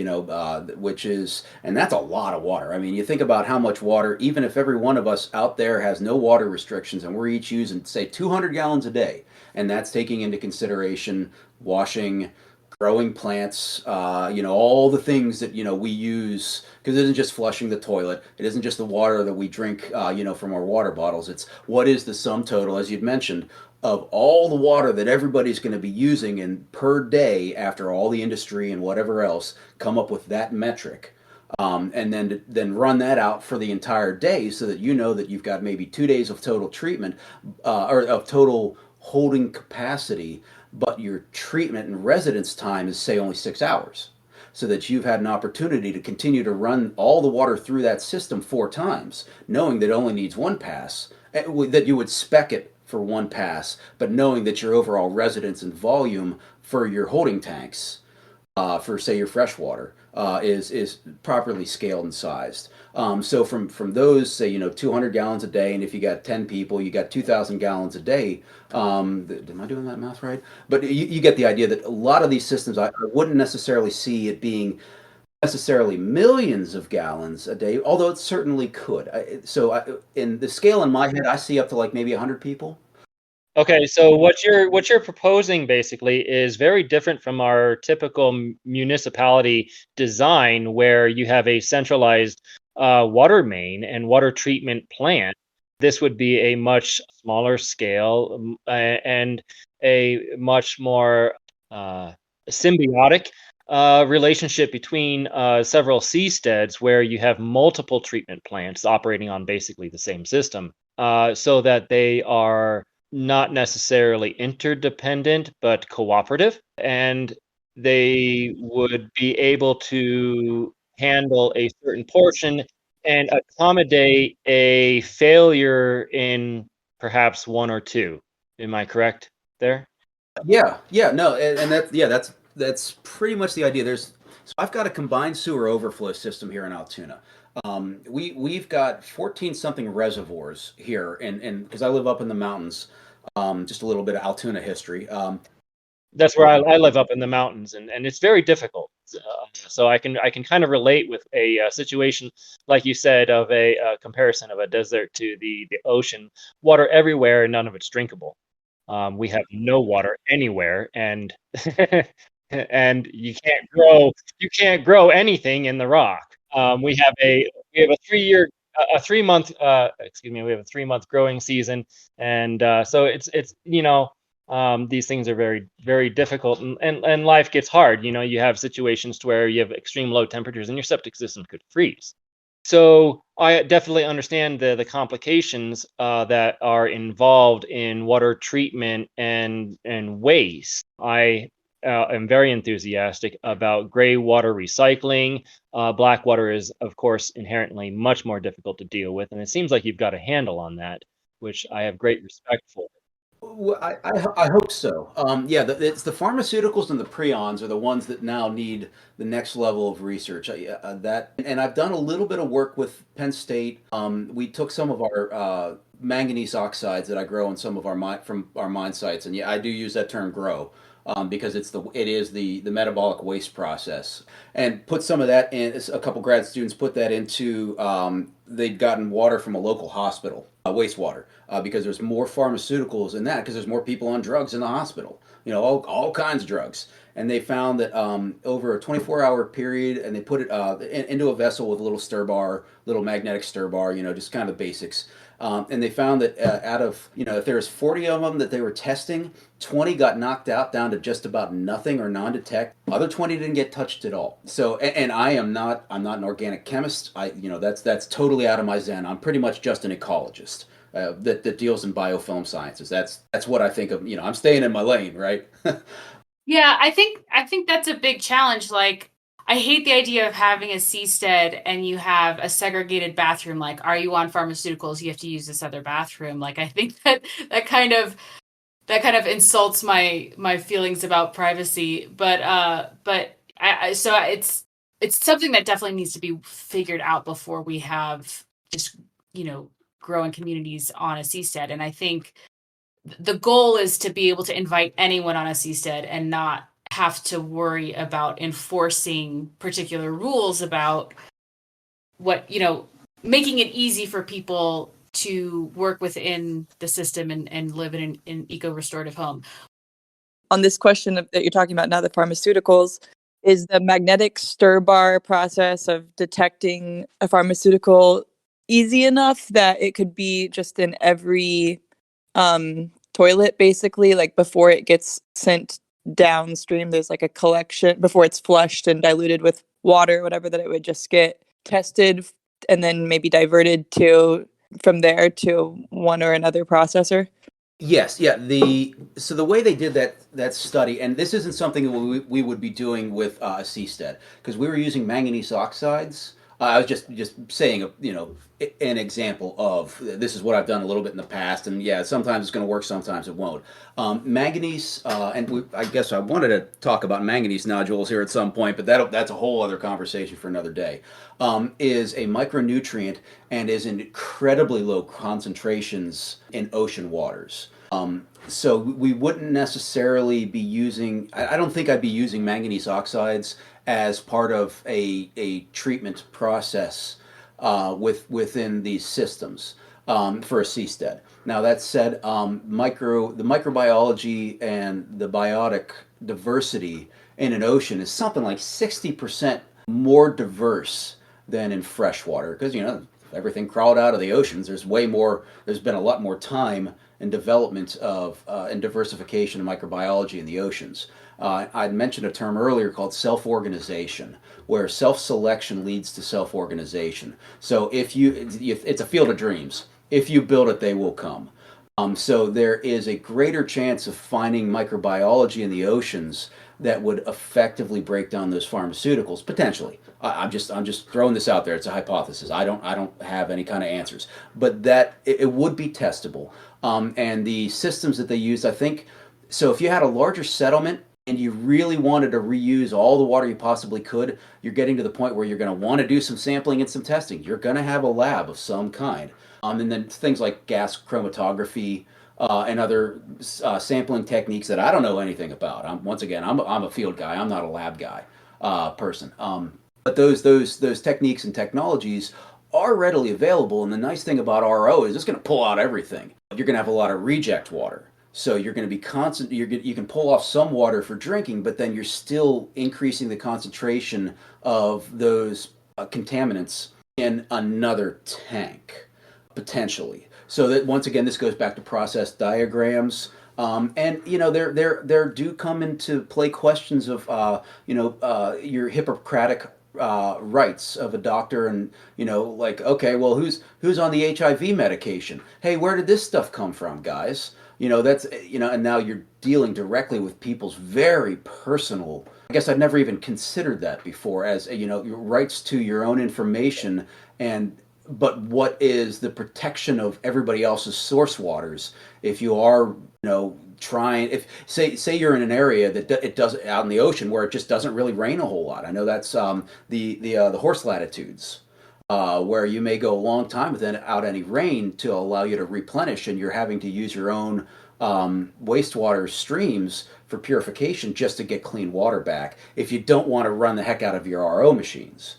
which is, and that's a lot of water. I mean, you think about how much water, even if every one of us out there has no water restrictions and we're each using, say, 200 gallons a day, and that's taking into consideration washing, growing plants, all the things that, we use, because it isn't just flushing the toilet. It isn't just the water that we drink, from our water bottles. It's what is the sum total, as you'd mentioned, of all the water that everybody's going to be using and per day after all the industry and whatever else come up with that metric. And then run that out for the entire day so that that you've got maybe 2 days of total treatment or of total holding capacity, but your treatment and residence time is, say, only 6 hours, so that you've had an opportunity to continue to run all the water through that system 4 times, knowing that it only needs one pass, that you would spec it for one pass, but knowing that your overall residence and volume for your holding tanks, for say your freshwater, is properly scaled and sized. So from those, say 200 gallons a day, and if you got 10 people, you got 2,000 gallons a day. Am I doing that math right? But you get the idea that a lot of these systems, I wouldn't necessarily see it being necessarily millions of gallons a day, although it certainly could. In the scale in my head, I see up to like maybe 100 people. Okay, so what you're proposing basically is very different from our typical municipality design, where you have a centralized water main and water treatment plant. This would be a much smaller scale and a much more symbiotic relationship between several seasteads, where you have multiple treatment plants operating on basically the same system, so that they are not necessarily interdependent, but cooperative. And they would be able to handle a certain portion and accommodate a failure in perhaps one or two. Am I correct there? Yeah, no, and that's pretty much the idea. So I've got a combined sewer overflow system here in Altoona. We've got 14 something reservoirs here, and because I live up in the mountains, just a little bit of Altoona history. That's where I live, up in the mountains, and it's very difficult. So I can kind of relate with a situation like you said, of a comparison of a desert to the ocean. Water everywhere, and none of it's drinkable. We have no water anywhere, and and you can't grow anything in the rock. We have a 3-month we have a 3-month growing season, and so it's these things are very, very difficult, and life gets hard. You have situations to where you have extreme low temperatures and your septic system could freeze. So I definitely understand the complications that are involved in water treatment and waste. I am very enthusiastic about gray water recycling. Black water is, of course, inherently much more difficult to deal with, and it seems like you've got a handle on that, which I have great respect for. Well, I hope so. Yeah, it's the pharmaceuticals and the prions are the ones that now need the next level of research. And I've done a little bit of work with Penn State. We took some of our manganese oxides that I grow in some of our from our mine sites, and yeah, I do use that term "grow" because it is the metabolic waste process, and put some of that in. A couple grad students put that into. They'd gotten water from a local hospital, wastewater, because there's more pharmaceuticals in that because there's more people on drugs in the hospital. All kinds of drugs. And they found that over a 24-hour period, and they put it into a vessel with a little stir bar, little magnetic stir bar, just kind of the basics. And they found that out of, if there was 40 of them that they were testing, 20 got knocked out down to just about nothing or non-detect. Other 20 didn't get touched at all. So, and I'm not an organic chemist. That's totally out of my zen. I'm pretty much just an ecologist. That deals in biofilm sciences. That's what I think of. I'm staying in my lane, right? Yeah, I think that's a big challenge. Like, I hate the idea of having a seastead and you have a segregated bathroom. Like, are you on pharmaceuticals? You have to use this other bathroom. Like, I think that kind of insults my feelings about privacy. So it's something that definitely needs to be figured out before we have just growing communities on a seastead. And I think the goal is to be able to invite anyone on a seastead and not have to worry about enforcing particular rules about what, making it easy for people to work within the system and live in an eco-restorative home. On this question that you're talking about now, the pharmaceuticals, is the magnetic stir bar process of detecting a pharmaceutical easy enough that it could be just in every toilet, basically, like before it gets sent downstream, there's like a collection before it's flushed and diluted with water, whatever, that it would just get tested and then maybe diverted from there to one or another processor? Yes, yeah. So the way they did that study, and this isn't something we would be doing with a seastead because we were using manganese oxides. I was just saying, an example of this is what I've done a little bit in the past, and yeah, sometimes it's going to work, sometimes it won't. Manganese, I guess I wanted to talk about manganese nodules here at some point, but that's a whole other conversation for another day. Is a micronutrient and is in incredibly low concentrations in ocean waters. So we wouldn't necessarily be using. I don't think I'd be using manganese oxides as part of a treatment process within these systems for a seastead. Now that said, the microbiology and the biotic diversity in an ocean is something like 60% more diverse than in freshwater because everything crawled out of the oceans. There's been a lot more time and development of and diversification of microbiology in the oceans. I'd mentioned a term earlier called self-organization, where self-selection leads to self-organization. So if it's a field of dreams. If you build it, they will come. So there is a greater chance of finding microbiology in the oceans that would effectively break down those pharmaceuticals potentially. I'm just throwing this out there. It's a hypothesis. I don't have any kind of answers, but that it would be testable. And the systems that they use, I think, so if you had a larger settlement and you really wanted to reuse all the water you possibly could, you're getting to the point where you're going to want to do some sampling and some testing. You're going to have a lab of some kind. And then things like gas chromatography and other sampling techniques that I don't know anything about. I'm a field guy. I'm not a lab guy person. But those techniques and technologies are readily available. And the nice thing about RO is it's going to pull out everything. You're going to have a lot of reject water. So you're going to be constant. You can pull off some water for drinking, but then you're still increasing the concentration of those contaminants in another tank, potentially. So that once again, this goes back to process diagrams. And there do come into play questions of your Hippocratic rights of a doctor, and like, okay, well, who's on the HIV medication? Hey, where did this stuff come from, guys? That's and now you're dealing directly with people's very personal. I guess I'd never even considered that before, as your rights to your own information, but what is the protection of everybody else's source waters if you are trying, if say you're in an area that it doesn't, out in the ocean where it just doesn't really rain a whole lot. I know that's the horse latitudes, where you may go a long time without any rain to allow you to replenish, and you're having to use your own wastewater streams for purification just to get clean water back, if you don't want to run the heck out of your RO machines,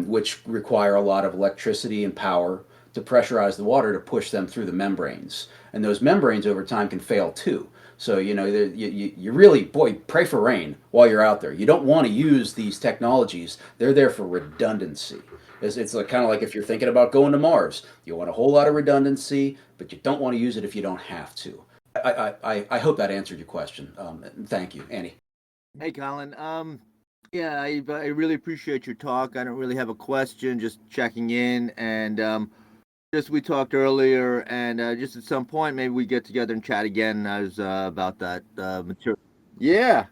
which require a lot of electricity and power to pressurize the water to push them through the membranes. And those membranes over time can fail too. So, you really, pray for rain while you're out there. You don't want to use these technologies. They're there for redundancy. It's like, kind of like if you're thinking about going to Mars. You want a whole lot of redundancy, but you don't want to use it if you don't have to. I hope that answered your question. Thank you, Annie. Hey, Colin. Yeah, I really appreciate your talk. I don't really have a question, just checking in. And just we talked earlier, and just at some point, maybe we get together and chat again as about that material. Yeah.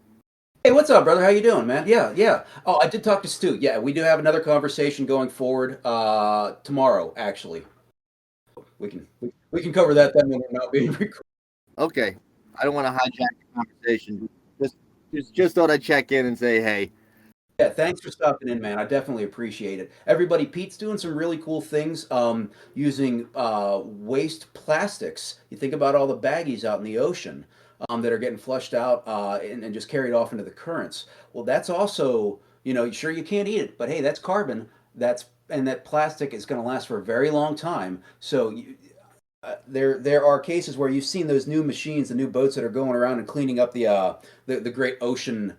Hey, what's up, brother? How you doing, man? Yeah. Oh, I did talk to Stu. Yeah, we do have another conversation going forward tomorrow, actually. We can cover that then when we're not being recorded. Okay. I don't want to hijack the conversation. Just thought I'd check in and say hey. Yeah, thanks for stopping in, man. I definitely appreciate it. Everybody, Pete's doing some really cool things using waste plastics. You think about all the baggies out in the ocean that are getting flushed out and just carried off into the currents. Well, that's also, sure, you can't eat it, but hey, that's carbon. And that plastic is going to last for a very long time. So there are cases where you've seen those new machines, the new boats that are going around and cleaning up the great ocean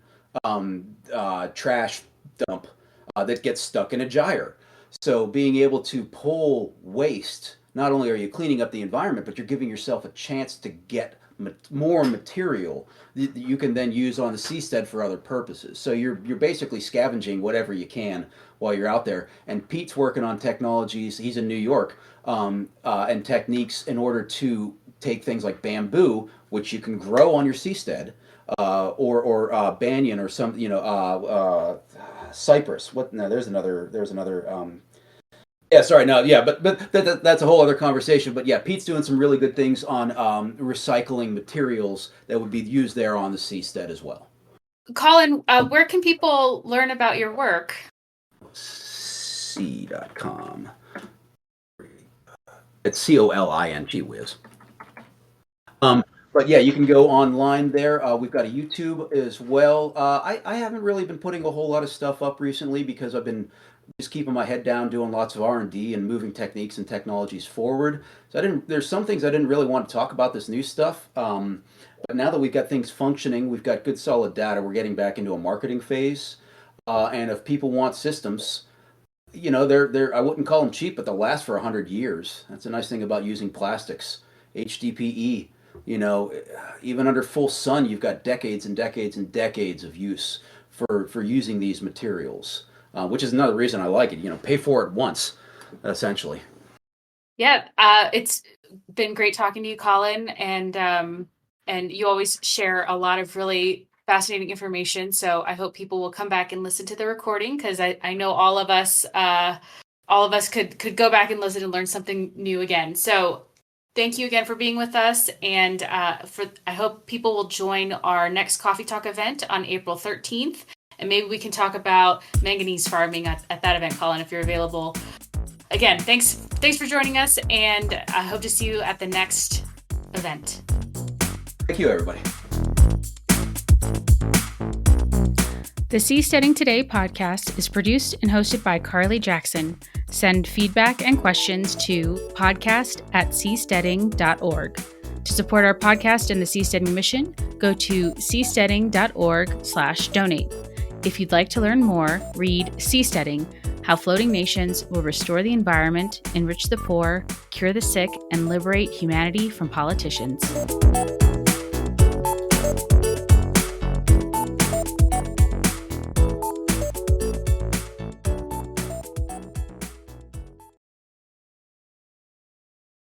trash dump that gets stuck in a gyre. So being able to pull waste, not only are you cleaning up the environment, but you're giving yourself a chance to get more material that you can then use on the seastead for other purposes. So you're basically scavenging whatever you can while you're out there. And Pete's working on technologies. He's in New York, and techniques in order to take things like bamboo, which you can grow on your seastead, or banyan or some, cypress. What? No, there's another. Yeah, sorry, no, yeah, but that's a whole other conversation. But yeah, Pete's doing some really good things on recycling materials that would be used there on the seastead as well. Colin, where can people learn about your work? C.com. It's COLIN, whiz. But yeah, you can go online there. We've got a YouTube as well. I haven't really been putting a whole lot of stuff up recently because I've been just keeping my head down, doing lots of R&D and moving techniques and technologies forward. So there's some things I didn't really want to talk about this new stuff. But now that we've got things functioning, we've got good solid data, we're getting back into a marketing phase. And if people want systems, they're I wouldn't call them cheap, but they'll last for 100 years. That's a nice thing about using plastics. HDPE, even under full sun, you've got decades and decades and decades of use for using these materials, which is another reason I like it. Pay for it once, essentially. Yeah, it's been great talking to you, Colin, and you always share a lot of really fascinating information. So I hope people will come back and listen to the recording, because I know all of us could go back and listen and learn something new again. So thank you again for being with us, and I hope people will join our next Coffee Talk event on April 13th, and maybe we can talk about manganese farming at that event, Colin, if you're available. Again, thanks for joining us, and I hope to see you at the next event. Thank you, everybody. The Seasteading Today podcast is produced and hosted by Carly Jackson. Send feedback and questions to podcast@seasteading.org. To support our podcast and the seasteading mission, go to seasteading.org/donate. If you'd like to learn more, read Seasteading: How Floating Nations Will Restore the Environment, Enrich the Poor, Cure the Sick, and Liberate Humanity from Politicians.